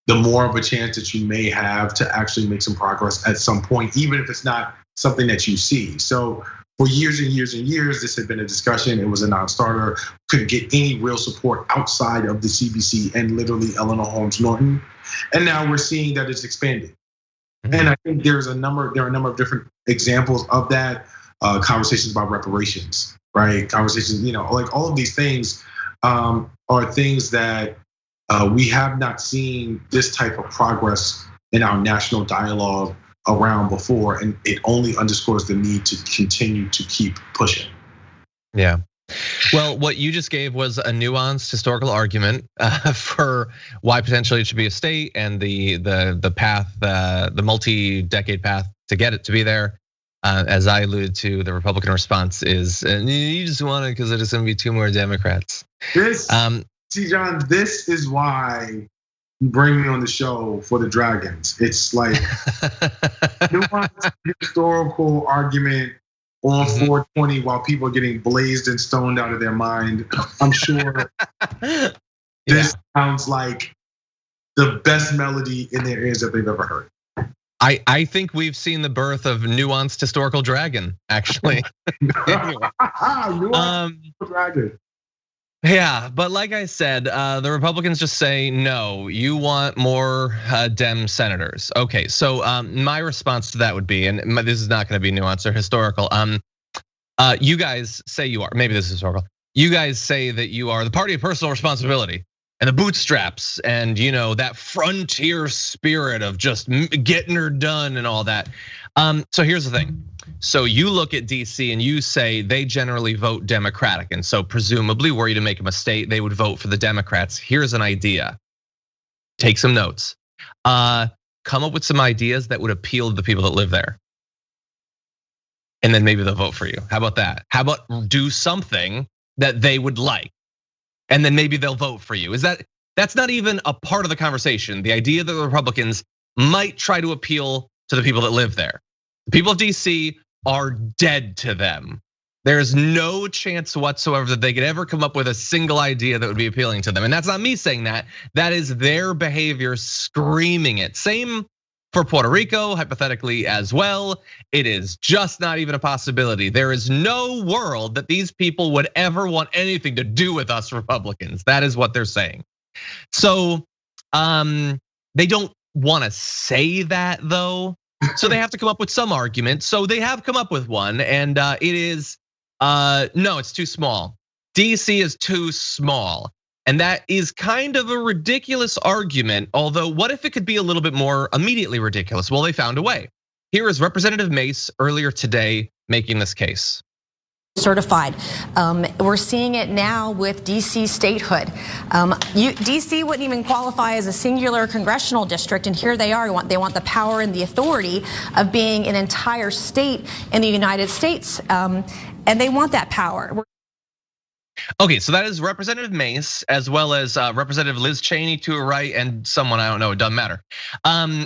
the more of a chance that you may have to actually make some progress at some point, even if it's not something that you see. So for years and years and years, this had been a discussion. It was a non-starter. Couldn't get any real support outside of the CBC and literally Eleanor Holmes Norton. And now we're seeing that it's expanding. And I think there are a number of different examples of that. Conversations about reparations, right? Conversations, like all of these things are things that we have not seen this type of progress in our national dialogue around before, and it only underscores the need to continue to keep pushing. Yeah. Well, what you just gave was a nuanced historical argument for why potentially it should be a state and the path, the multi-decade path to get it to be there. As I alluded to, the Republican response is, you just want it because there's going to be 2 more Democrats. See, John, this is why you bring me on the show for the Dragons. It's like nuanced historical argument on 420 while people are getting blazed and stoned out of their mind. I'm sure this sounds like the best melody in their ears that they've ever heard. I think we've seen the birth of nuanced historical dragon, actually. Nuanced dragon. Yeah, but like I said, the Republicans just say, no, you want more Dem senators. Okay, so my response to that would be, and this is not gonna be nuanced or historical. You guys say you are, maybe this is historical. You guys say that you are the party of personal responsibility and the bootstraps and that frontier spirit of just getting her done and all that. So here's the thing. So you look at DC and you say they generally vote Democratic. And so presumably were you to make a mistake, they would vote for the Democrats. Here's an idea. Take some notes. Come up with some ideas that would appeal to the people that live there. And then maybe they'll vote for you. How about that? How about do something that they would like? And then maybe they'll vote for you. That's not even a part of the conversation. The idea that the Republicans might try to appeal to the people that live there. The people of DC are dead to them. There's no chance whatsoever that they could ever come up with a single idea that would be appealing to them. And that's not me saying that. That is their behavior screaming it. Same for Puerto Rico, hypothetically as well. It is just not even a possibility. There is no world that these people would ever want anything to do with us Republicans. That is what they're saying. So they don't want to say that though. So they have to come up with some argument. So they have come up with one, and it is no, it's too small. DC is too small. And that is kind of a ridiculous argument, although what if it could be a little bit more immediately ridiculous? Well, they found a way. Here is Representative Mace earlier today making this case. Certified. We're seeing it now with DC statehood. DC wouldn't even qualify as a singular congressional district, and here they are. They want the power and the authority of being an entire state in the United States, and they want that power. Okay, so that is Representative Mace, as well as Representative Liz Cheney to her right, and someone I don't know, it doesn't matter.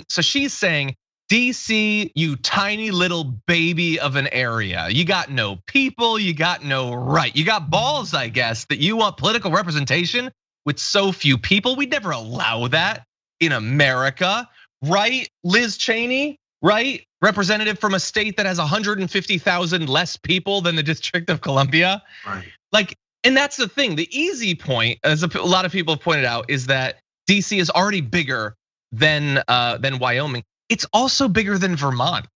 So she's saying, DC, you tiny little baby of an area. You got no people, you got no right. You got balls, I guess, that you want political representation with so few people. We'd never allow that in America, right? Liz Cheney, right? Representative from a state that has 150,000 less people than the District of Columbia. Right. And that's the thing. The easy point, as a lot of people have pointed out, is that DC is already bigger than Wyoming. It's also bigger than Vermont.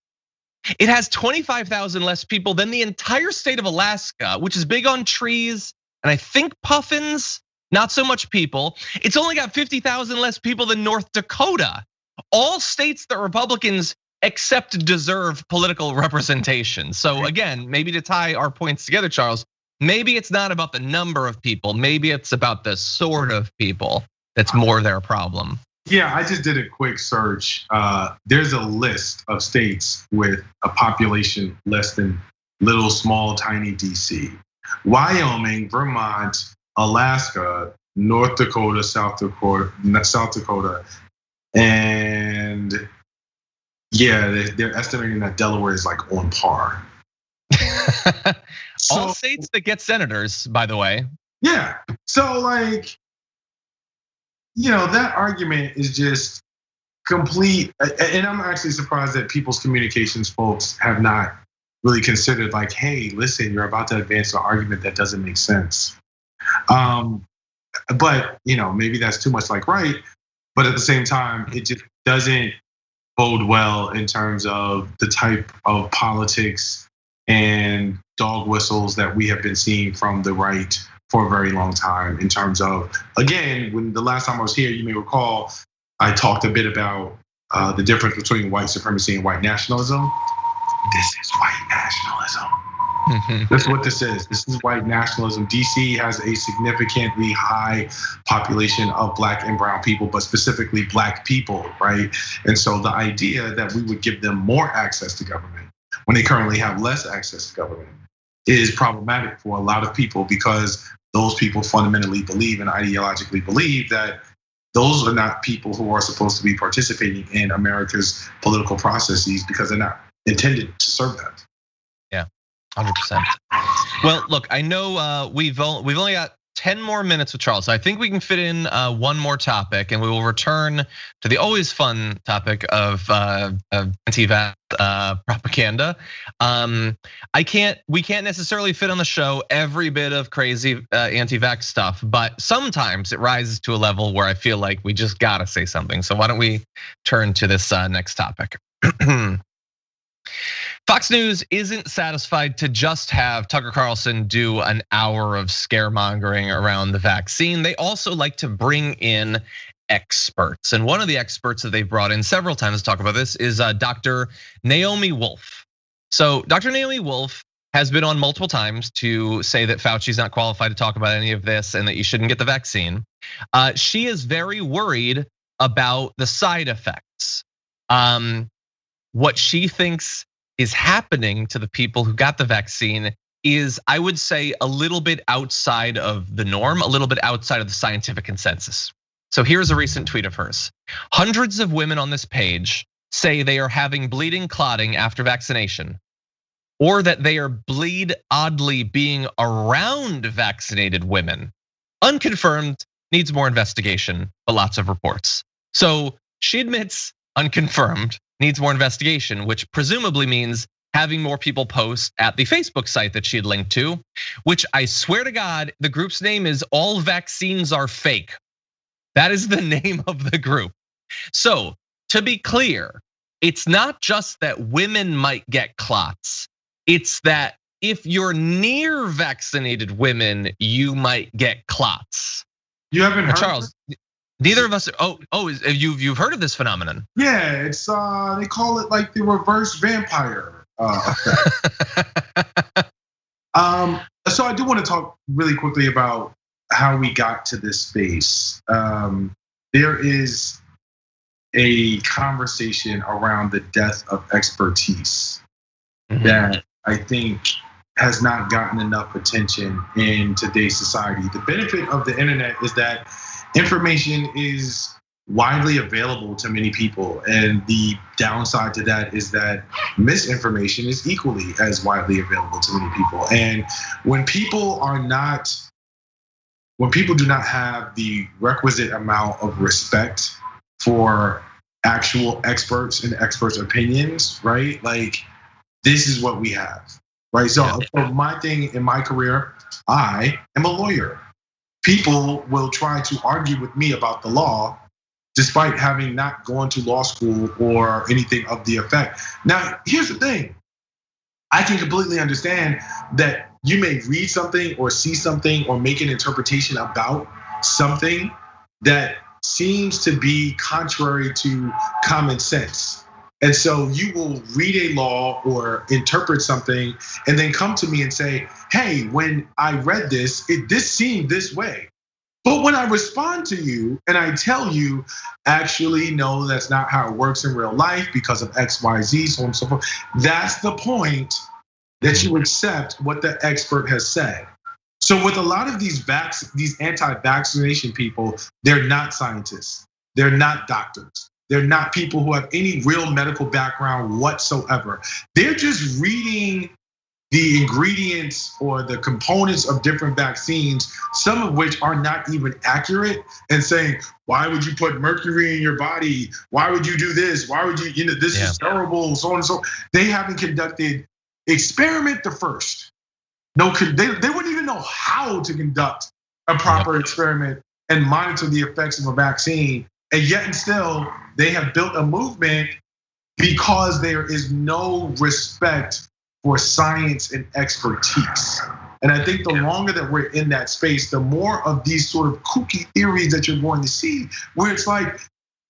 It has 25,000 less people than the entire state of Alaska, which is big on trees and I think puffins, not so much people. It's only got 50,000 less people than North Dakota. All states that Republicans accept deserve political representation. So again, maybe to tie our points together, Charles, maybe it's not about the number of people, maybe it's about the sort of people that's more their problem. Yeah, I just did a quick search. There's a list of states with a population less than little, small, tiny DC. Wyoming, Vermont, Alaska, North Dakota, South Dakota, and yeah, they're estimating that Delaware is like on par. All states that get senators, by the way. Yeah. So like, that argument is just complete. And I'm actually surprised that people's communications folks have not really considered like, hey, listen, you're about to advance an argument that doesn't make sense. But maybe that's too much like right. But at the same time, it just doesn't bode well in terms of the type of politics and dog whistles that we have been seeing from the right for a very long time. In terms of, again, when the last time I was here, you may recall, I talked a bit about the difference between white supremacy and white nationalism. This is white nationalism. That's what this is. This is white nationalism. DC has a significantly high population of Black and brown people, but specifically Black people, right? And so the idea that we would give them more access to government when they currently have less access to government is problematic for a lot of people, because those people fundamentally believe and ideologically believe that those are not people who are supposed to be participating in America's political processes, because they're not intended to serve them. Yeah, 100%. Well, look, I know we've only got 10 more minutes with Charles, so I think we can fit in one more topic, and we will return to the always fun topic of anti-vax propaganda. We can't necessarily fit on the show every bit of crazy anti-vax stuff, but sometimes it rises to a level where I feel like we just gotta say something. So why don't we turn to this next topic? Fox News isn't satisfied to just have Tucker Carlson do an hour of scaremongering around the vaccine. They also like to bring in experts. And one of the experts that they've brought in several times to talk about this is Dr. Naomi Wolf. So Dr. Naomi Wolf has been on multiple times to say that Fauci's not qualified to talk about any of this and that you shouldn't get the vaccine. She is very worried about the side effects. What she thinks is happening to the people who got the vaccine is, I would say, a little bit outside of the norm, a little bit outside of the scientific consensus. So here's a recent tweet of hers. Hundreds of women on this page say they are having bleeding clotting after vaccination, or that they are bleed oddly being around vaccinated women. Unconfirmed, needs more investigation, but lots of reports. So she admits unconfirmed, needs more investigation, which presumably means having more people post at the Facebook site that she had linked to, which I swear to God, the group's name is All Vaccines Are Fake. That is the name of the group. So to be clear, it's not just that women might get clots. It's that if you're near vaccinated women, you might get clots. You haven't heard, Charles? Neither of us. You've heard of this phenomenon? Yeah, it's they call it like the reverse vampire effect. So I do want to talk really quickly about how we got to this space. There is a conversation around the death of expertise that I think has not gotten enough attention in today's society. The benefit of the internet is that information is widely available to many people, and the downside to that is that misinformation is equally as widely available to many people. And when people do not have the requisite amount of respect for actual experts and experts' opinions, right? Like, this is what we have, right? So my thing in my career, I am a lawyer. People will try to argue with me about the law despite having not gone to law school or anything of the effect. Now, here's the thing. I can completely understand that you may read something or see something or make an interpretation about something that seems to be contrary to common sense. And so you will read a law or interpret something and then come to me and say, hey, when I read this, this seemed this way. But when I respond to you and I tell you, actually, no, that's not how it works in real life because of X, Y, Z, so on and so forth. That's the point that you accept what the expert has said. So with a lot of these anti-vaccination people, they're not scientists. They're not doctors. They're not people who have any real medical background whatsoever. They're just reading the ingredients or the components of different vaccines, some of which are not even accurate, and saying, why would you put mercury in your body? Why would you do this? Why would you, this is terrible, so on and so. They haven't conducted experiment the first. No, they wouldn't even know how to conduct a proper experiment and monitor the effects of a vaccine. And yet and still, they have built a movement because there is no respect for science and expertise. And I think the longer that we're in that space, the more of these sort of kooky theories that you're going to see, where it's like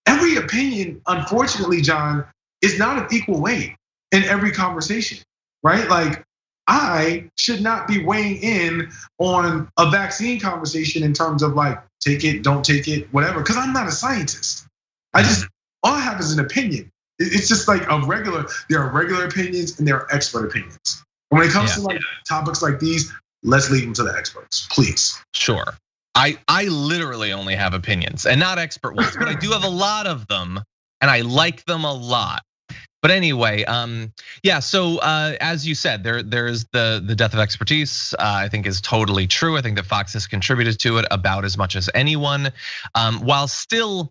every opinion, unfortunately, John, is not of equal weight in every conversation, right? Like, I should not be weighing in on a vaccine conversation in terms of like, take it, don't take it, whatever, because I'm not a scientist. All I have is an opinion. It's just like there are regular opinions and there are expert opinions. And when it comes to like topics like these, let's leave them to the experts, please. Sure. I literally only have opinions and not expert ones, but I do have a lot of them and I like them a lot. But anyway, so as you said, there's the death of expertise, I think is totally true. I think that Fox has contributed to it about as much as anyone, while still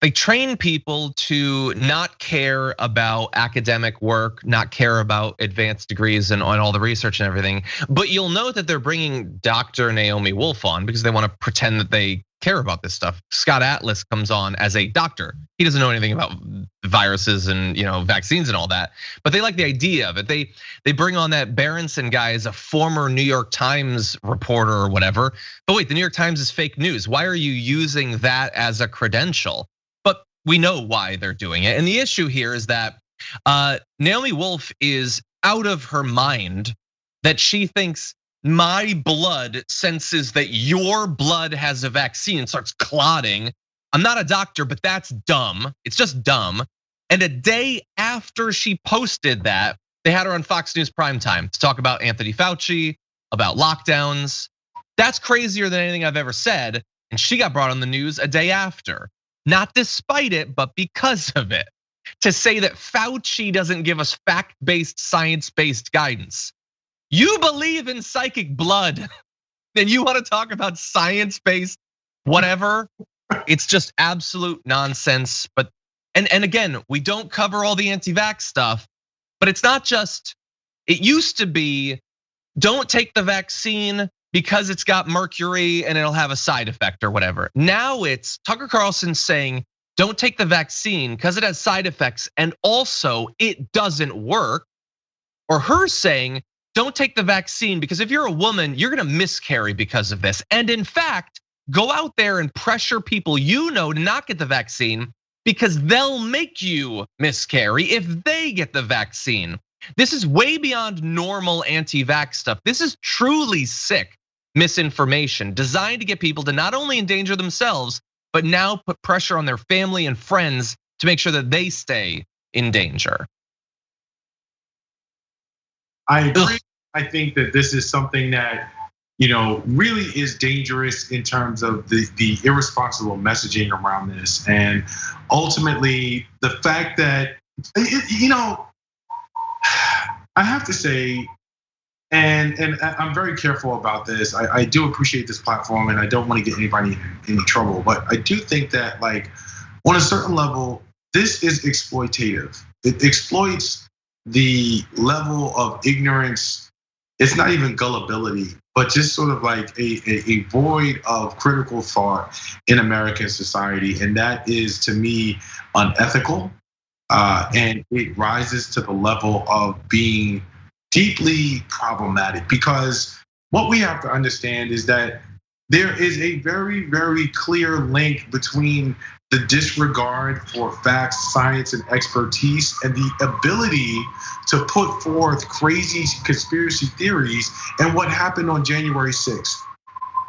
they train people to not care about academic work, not care about advanced degrees and all the research and everything. But you'll note that they're bringing Dr. Naomi Wolf on because they want to pretend that they care about this stuff. Scott Atlas comes on as a doctor. He doesn't know anything about viruses and vaccines and all that, but they like the idea of it. They bring on that Berenson guy as a former New York Times reporter or whatever. But wait, the New York Times is fake news. Why are you using that as a credential? But we know why they're doing it. And the issue here is that Naomi Wolf is out of her mind that she thinks my blood senses that your blood has a vaccine and starts clotting. I'm not a doctor, but that's dumb. It's just dumb. And a day after she posted that, they had her on Fox News primetime to talk about Anthony Fauci, about lockdowns. That's crazier than anything I've ever said. And she got brought on the news a day after. Not despite it, but because of it. To say that Fauci doesn't give us fact-based, science-based guidance. You believe in psychic blood, and you want to talk about science-based whatever? It's just absolute nonsense. But and again, we don't cover all the anti-vax stuff, but it's not just, it used to be, don't take the vaccine because it's got mercury and it'll have a side effect or whatever. Now it's Tucker Carlson saying, don't take the vaccine because it has side effects and also it doesn't work. Or her saying, don't take the vaccine because if you're a woman, you're gonna miscarry because of this. And in fact, go out there and pressure people to not get the vaccine because they'll make you miscarry if they get the vaccine. This is way beyond normal anti-vax stuff. This is truly sick misinformation designed to get people to not only endanger themselves, but now put pressure on their family and friends to make sure that they stay in danger. I agree. I think that this is something that really is dangerous in terms of the irresponsible messaging around this, and ultimately the fact that I have to say, and I'm very careful about this. I do appreciate this platform, and I don't want to get anybody in any trouble, but I do think that, like, on a certain level, this is exploitative. It exploits the level of ignorance. It's not even gullibility, but just sort of like a void of critical thought in American society. And that is, to me, unethical. And it rises to the level of being deeply problematic, because what we have to understand is that there is a very, very clear link between the disregard for facts, science, and expertise, and the ability to put forth crazy conspiracy theories and what happened on January 6th.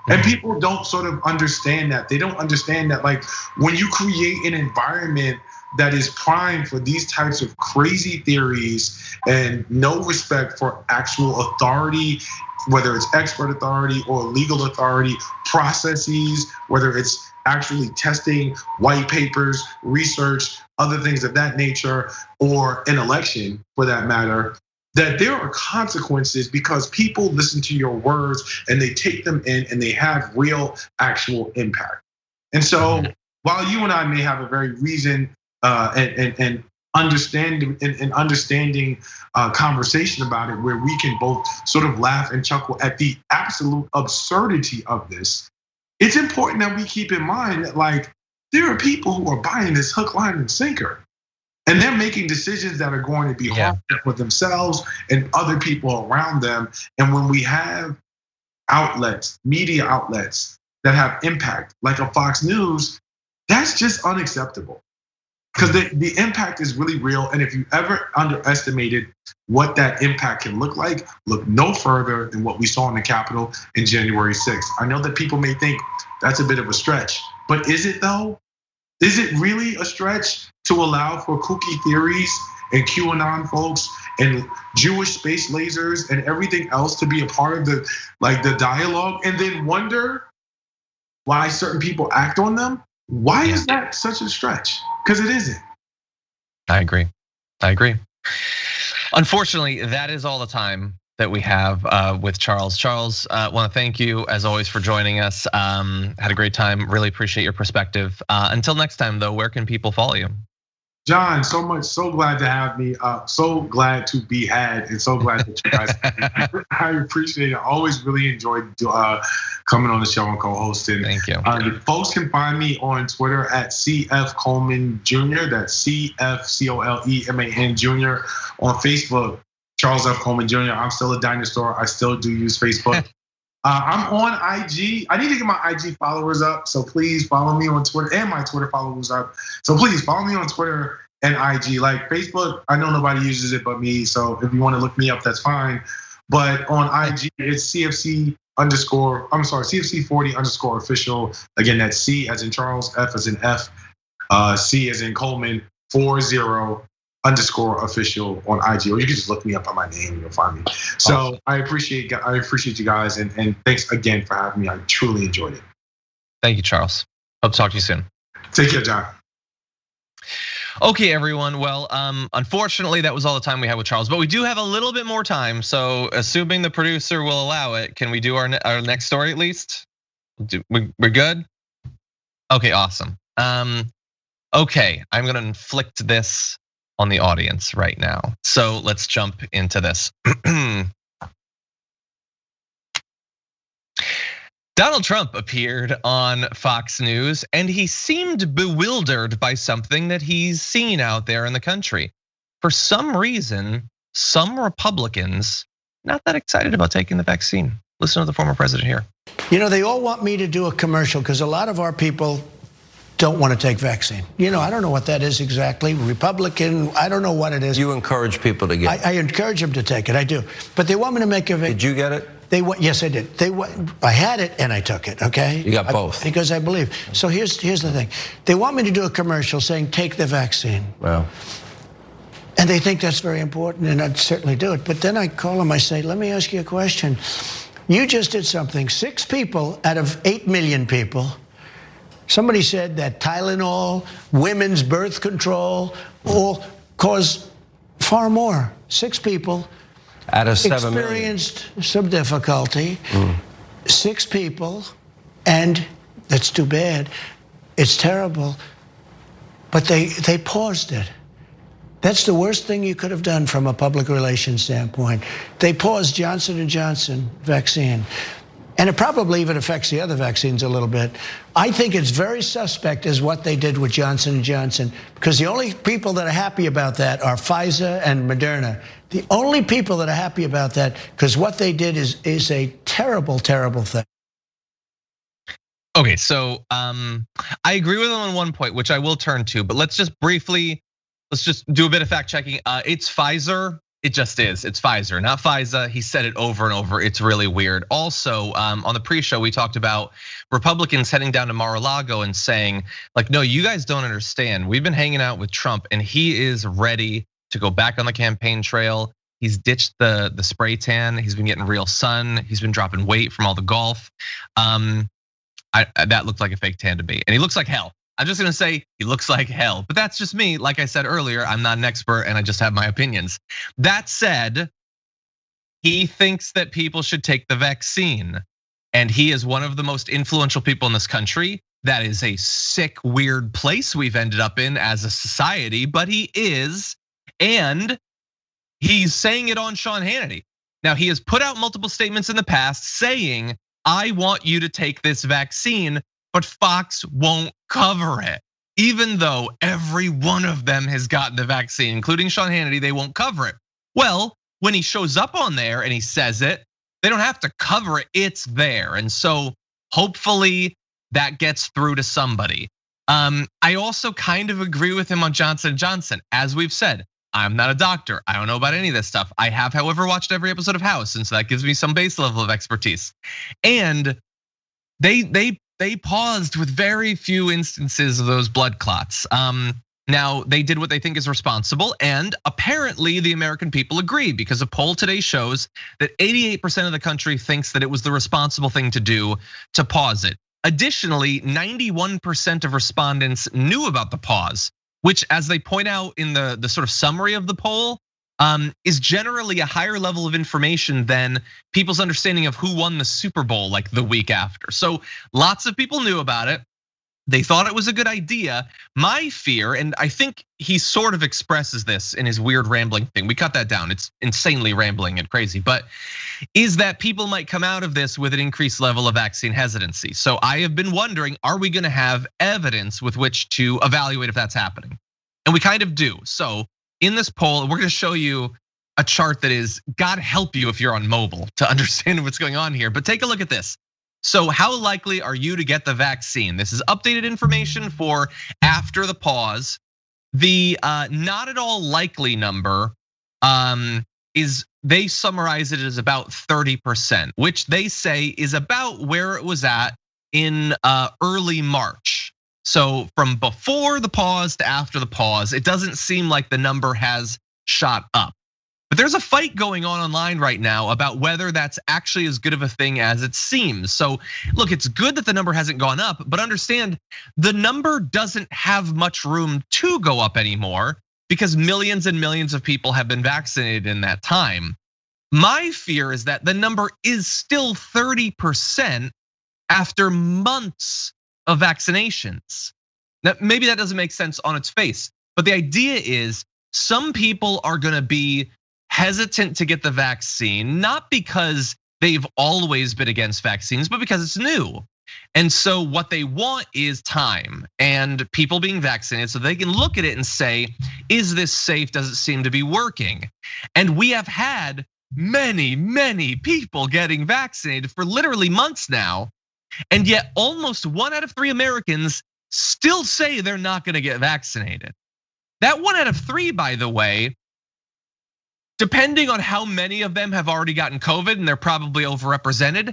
And people don't sort of understand that. They don't understand that, like, when you create an environment that is primed for these types of crazy theories and no respect for actual authority, whether it's expert authority or legal authority, processes, whether it's actually testing white papers, research, other things of that nature, or an election for that matter, that there are consequences because people listen to your words and they take them in and they have real, actual impact. And so while you and I may have a very reasoned and understanding conversation about it, where we can both sort of laugh and chuckle at the absolute absurdity of this, it's important that we keep in mind that, like, there are people who are buying this hook, line, and sinker. And they're making decisions that are going to be harmful for themselves and other people around them. And when we have outlets, media outlets that have impact, like a Fox News, that's just unacceptable. Because the impact is really real. And if you ever underestimated what that impact can look like, look no further than what we saw in the Capitol in January 6th. I know that people may think that's a bit of a stretch, but is it though? Is it really a stretch to allow for kooky theories and QAnon folks and Jewish space lasers and everything else to be a part of the dialogue, and then wonder why certain people act on them? Why is that such a stretch? Because it isn't. I agree. Unfortunately, that is all the time that we have with Charles. Charles, want to thank you as always for joining us. Had a great time. Really appreciate your perspective. Until next time, though, where can people follow you? John, so glad to have me. So glad to be had, and so glad that you guys. I appreciate it. I always really enjoyed coming on the show and co-hosting. Thank you. Folks can find me on Twitter at CF Coleman Jr. That's CFCOLEMAN Jr. On Facebook, Charles F. Coleman Jr. I'm still a dinosaur. I still do use Facebook. I'm on IG. I need to get my IG followers up, so please follow me on Twitter, and my Twitter followers up. So please follow me on Twitter and IG. Like Facebook, I know nobody uses it but me, so if you want to look me up, that's fine. But on IG, it's CFC40 _ official. Again, that's C as in Charles, F as in F, C as in Coleman, 40 _ official on IG, or you can just look me up on my name and you'll find me. So awesome. I appreciate you guys, and thanks again for having me. I truly enjoyed it. Thank you, Charles. Hope to talk to you soon. Take care, John. Okay, everyone. Well, unfortunately, that was all the time we had with Charles, but we do have a little bit more time. So, assuming the producer will allow it, can we do our next story at least? We're good. Okay, awesome. Okay, I'm gonna inflict this on the audience right now. So let's jump into this. Donald Trump appeared on Fox News and he seemed bewildered by something that he's seen out there in the country. For some reason, some Republicans not that excited about taking the vaccine. Listen to the former president here. You know, they all want me to do a commercial because a lot of our people don't want to take vaccine. You know, I don't know what that is exactly. Republican, I don't know what it is. You encourage people to get it. I encourage them to take it, I do. But they want me to make a vaccine. Did you get it? Yes, I did. I had it and I took it, okay? You got both. Because I believe. So here's the thing. They want me to do a commercial saying, take the vaccine. Well. And they think that's very important, and I'd certainly do it. But then I call them, I say, let me ask you a question. You just did something. 6 people out of 8 million people. Somebody said that Tylenol, women's birth control, all cause far more. 6 people out of 7 experienced some difficulty. 6 people, and that's too bad. It's terrible. But they paused it. That's the worst thing you could have done from a public relations standpoint. They paused Johnson & Johnson vaccine. And it probably even affects the other vaccines a little bit. I think it's very suspect is what they did with Johnson & Johnson, because the only people that are happy about that are Pfizer and Moderna. The only people that are happy about that, because what they did is a terrible, terrible thing. Okay, so I agree with him on one point, which I will turn to, but let's just do a bit of fact checking. It's Pfizer. It just is. It's Pfizer, not Pfizer. He said it over and over. It's really weird. Also, on the pre-show, we talked about Republicans heading down to Mar-a-Lago and saying, like, no, you guys don't understand. We've been hanging out with Trump and he is ready to go back on the campaign trail. He's ditched the spray tan. He's been getting real sun. He's been dropping weight from all the golf. That looked like a fake tan to me. And he looks like hell. I'm just gonna say he looks like hell, but that's just me. Like I said earlier, I'm not an expert and I just have my opinions. That said, he thinks that people should take the vaccine. And he is one of the most influential people in this country. That is a sick, weird place we've ended up in as a society, but he is, and he's saying it on Sean Hannity. Now, he has put out multiple statements in the past saying, I want you to take this vaccine, but Fox won't cover it. Even though every one of them has gotten the vaccine, including Sean Hannity, they won't cover it. Well, when he shows up on there and he says it, they don't have to cover it, it's there. And so hopefully that gets through to somebody. I also kind of agree with him on Johnson & Johnson. As we've said, I'm not a doctor. I don't know about any of this stuff. I have, however, watched every episode of House, and so that gives me some base level of expertise. And they paused with very few instances of those blood clots. Now, they did what they think is responsible, and apparently the American people agree, because a poll today shows that 88% of the country thinks that it was the responsible thing to do to pause it. Additionally, 91% of respondents knew about the pause, which, as they point out in the sort of summary of the poll, is generally a higher level of information than people's understanding of who won the Super Bowl like the week after. So lots of people knew about it. They thought it was a good idea. My fear, and I think he sort of expresses this in his weird rambling thing. We cut that down. It's insanely rambling and crazy, but is that people might come out of this with an increased level of vaccine hesitancy. So I have been wondering, are we gonna have evidence with which to evaluate if that's happening? And we kind of do. So in this poll, we're gonna show you a chart that is, God help you if you're on mobile to understand what's going on here, but take a look at this. So how likely are you to get the vaccine? This is updated information for after the pause. The not at all likely number is, they summarize it as about 30%, which they say is about where it was at in early March. So from before the pause to after the pause, it doesn't seem like the number has shot up. But there's a fight going on online right now about whether that's actually as good of a thing as it seems. So look, it's good that the number hasn't gone up, but understand the number doesn't have much room to go up anymore because millions and millions of people have been vaccinated in that time. My fear is that the number is still 30% after months of vaccinations. Now, maybe that doesn't make sense on its face, but the idea is some people are gonna be hesitant to get the vaccine, not because they've always been against vaccines, but because it's new. And so what they want is time and people being vaccinated so they can look at it and say, is this safe? Does it seem to be working? And we have had many people getting vaccinated for literally months now. And yet almost 1 out of 3 Americans still say they're not gonna get vaccinated. That 1 out of 3, by the way, depending on how many of them have already gotten COVID and they're probably overrepresented,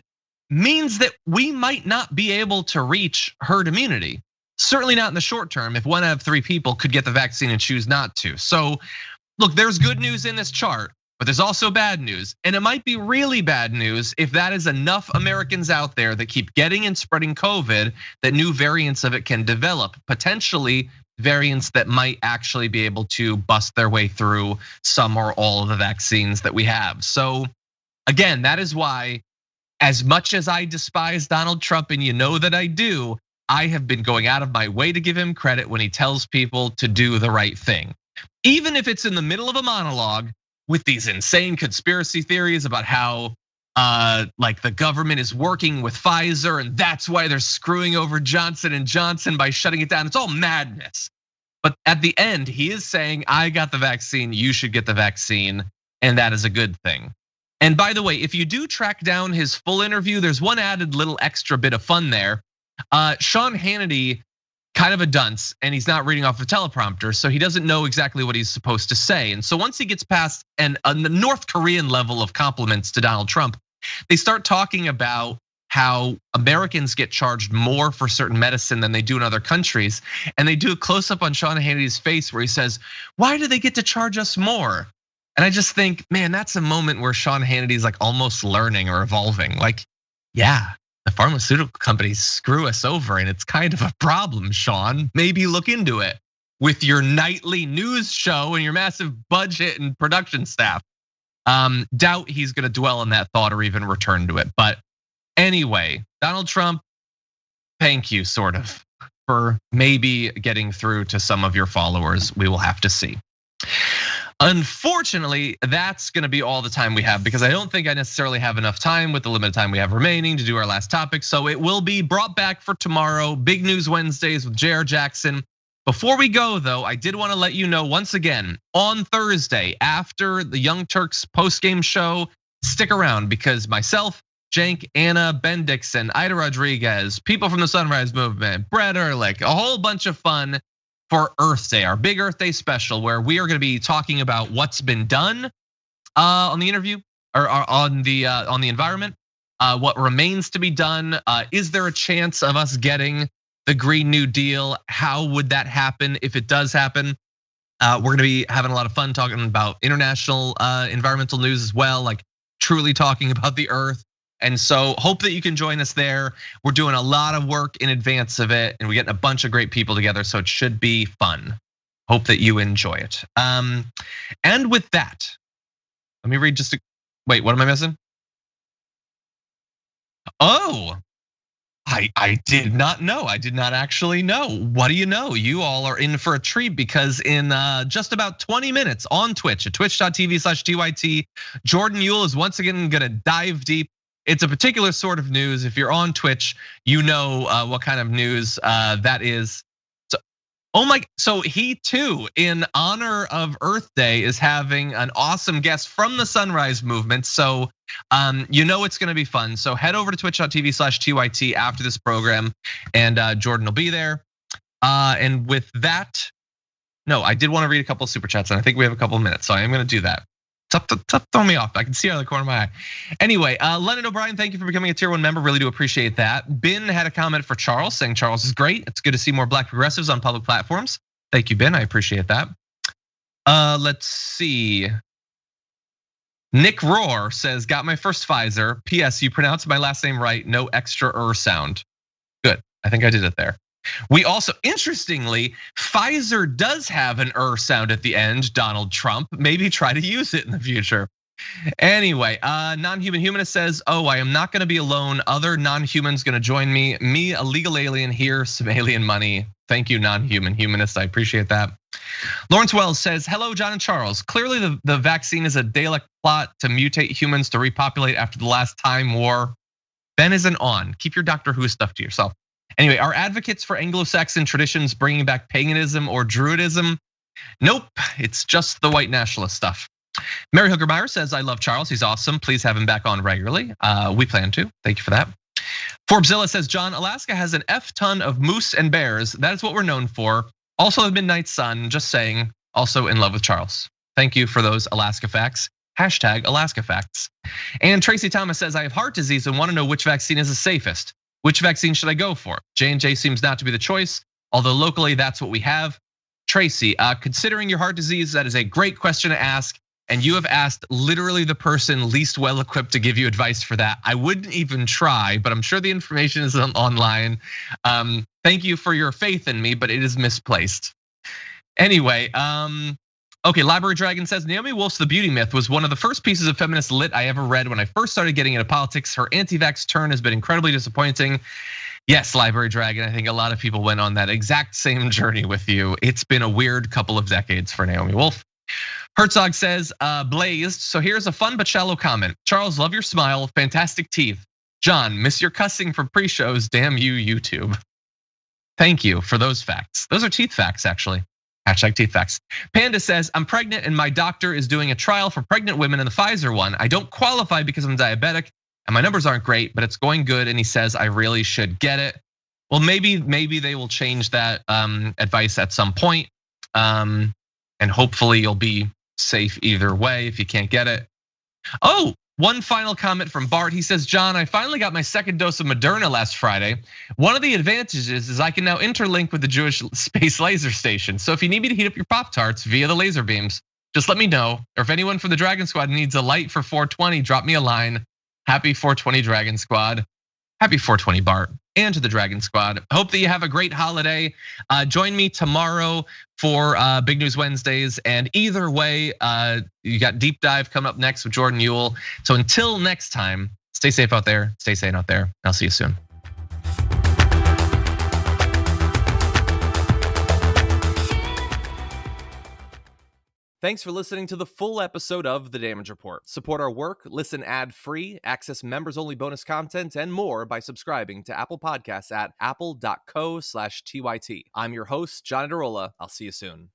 means that we might not be able to reach herd immunity. Certainly not in the short term if 1 out of 3 people could get the vaccine and choose not to. So look, there's good news in this chart, but there's also bad news. And it might be really bad news if that is enough Americans out there that keep getting and spreading COVID that new variants of it can develop, potentially variants that might actually be able to bust their way through some or all of the vaccines that we have. So again, that is why, as much as I despise Donald Trump, and you know that I do, I have been going out of my way to give him credit when he tells people to do the right thing. Even if it's in the middle of a monologue with these insane conspiracy theories about how like the government is working with Pfizer and that's why they're screwing over Johnson & Johnson by shutting it down. It's all madness. But at the end, he is saying, I got the vaccine, you should get the vaccine, and that is a good thing. And by the way, if you do track down his full interview, there's one added little extra bit of fun there. Sean Hannity, kind of a dunce, and he's not reading off a teleprompter, so he doesn't know exactly what he's supposed to say. And so once he gets past a North Korean level of compliments to Donald Trump, they start talking about how Americans get charged more for certain medicine than they do in other countries. And they do a close up on Sean Hannity's face where he says, why do they get to charge us more? And I just think, man, that's a moment where Sean Hannity's like almost learning or evolving. Like, yeah, the pharmaceutical companies screw us over and it's kind of a problem, Sean. Maybe look into it with your nightly news show and your massive budget and production staff. Doubt he's gonna dwell on that thought or even return to it. But anyway, Donald Trump, thank you, sort of, for maybe getting through to some of your followers. We will have to see. Unfortunately, that's gonna be all the time we have, because I don't think I necessarily have enough time with the limited time we have remaining to do our last topic. So it will be brought back for tomorrow, Big News Wednesdays with J.R. Jackson. Before we go though, I did wanna let you know once again, on Thursday, after the Young Turks post-game show, stick around, because myself, Cenk, Anna, Ben Dixon, Ida Rodriguez, people from the Sunrise Movement, Brett Ehrlich, a whole bunch of fun for Earth Day, our big Earth Day special, where we are gonna be talking about what's been done on the interview, or on the environment, what remains to be done. Is there a chance of us getting the Green New Deal? How would that happen if it does happen? We're gonna be having a lot of fun talking about international environmental news as well, like truly talking about the Earth. And so hope that you can join us there. We're doing a lot of work in advance of it, and we're getting a bunch of great people together, so it should be fun. Hope that you enjoy it. And with that, let me read wait, what am I missing? Oh, I did not know. I did not actually know. What do you know? You all are in for a treat, because in just about 20 minutes on Twitch at twitch.tv/TYT, Jordan Uhl is once again gonna dive deep. It's a particular sort of news. If you're on Twitch, you know what kind of news that is. So he too, in honor of Earth Day, is having an awesome guest from the Sunrise Movement. So you know it's gonna be fun. So head over to twitch.tv/TYT after this program, and Jordan will be there. And with that, no, I did want to read a couple of super chats, and I think we have a couple of minutes, so I am gonna do that. Stop throwing me off. I can see out of the corner of my eye. Anyway, Lennon O'Brien, thank you for becoming a tier 1 member. Really do appreciate that. Ben had a comment for Charles, saying Charles is great. It's good to see more black progressives on public platforms. Thank you, Ben. I appreciate that. Let's see. Nick Rohr says, got my first Pfizer. P.S. You pronounced my last name right. No extra sound. Good. I think I did it there. We also, interestingly, Pfizer does have an sound at the end, Donald Trump. Maybe try to use it in the future. Anyway, non-human humanist says, oh, I am not gonna be alone. Other non-humans gonna join me. Me, a legal alien here, some alien money. Thank you, non-human humanist, I appreciate that. Lawrence Wells says, hello, John and Charles. Clearly the vaccine is a Dalek plot to mutate humans to repopulate after the last time war. Ben isn't on. Keep your Doctor Who stuff to yourself. Anyway, are advocates for Anglo-Saxon traditions bringing back paganism or Druidism? Nope, it's just the white nationalist stuff. Mary Hooker Meyer says, I love Charles, he's awesome. Please have him back on regularly. We plan to, thank you for that. Forbesilla says, John, Alaska has an F ton of moose and bears. That is what we're known for. Also the midnight sun, just saying, also in love with Charles. Thank you for those Alaska facts. Hashtag Alaska facts. And Tracy Thomas says, I have heart disease and wanna know which vaccine is the safest. Which vaccine should I go for? J&J seems not to be the choice, although locally that's what we have. Tracy, considering your heart disease, that is a great question to ask. And you have asked literally the person least well equipped to give you advice for that. I wouldn't even try, but I'm sure the information is online. Thank you for your faith in me, but it is misplaced. Anyway, okay, Library Dragon says, Naomi Wolf's The Beauty Myth was one of the first pieces of feminist lit I ever read when I first started getting into politics. Her anti-vax turn has been incredibly disappointing. Yes, Library Dragon, I think a lot of people went on that exact same journey with you. It's been a weird couple of decades for Naomi Wolf. Herzog says, blazed. So here's a fun but shallow comment. Charles, love your smile, fantastic teeth. John, miss your cussing from pre-shows, damn you, YouTube. Thank you for those facts. Those are teeth facts, actually. Hashtag teeth facts. Panda says, I'm pregnant and my doctor is doing a trial for pregnant women in the Pfizer one. I don't qualify because I'm diabetic and my numbers aren't great, but it's going good. And he says, I really should get it. Well, maybe they will change that advice at some point. And hopefully you'll be safe either way if you can't get it. Oh, one final comment from Bart. He says, John, I finally got my second dose of Moderna last Friday. One of the advantages is I can now interlink with the Jewish space laser station. So if you need me to heat up your Pop-Tarts via the laser beams, just let me know. Or if anyone from the Dragon Squad needs a light for 420, drop me a line. Happy 420 Dragon Squad. Happy 420 Bart, and to the Dragon Squad. Hope that you have a great holiday. Join me tomorrow for Big News Wednesdays. And either way, you got Deep Dive coming up next with Jordan Ewell. So until next time, stay safe out there, stay sane out there. I'll see you soon. Thanks for listening to the full episode of The Damage Report. Support our work, listen ad-free, access members-only bonus content, and more by subscribing to Apple Podcasts at apple.co/TYT. I'm your host, John Adarola. I'll see you soon.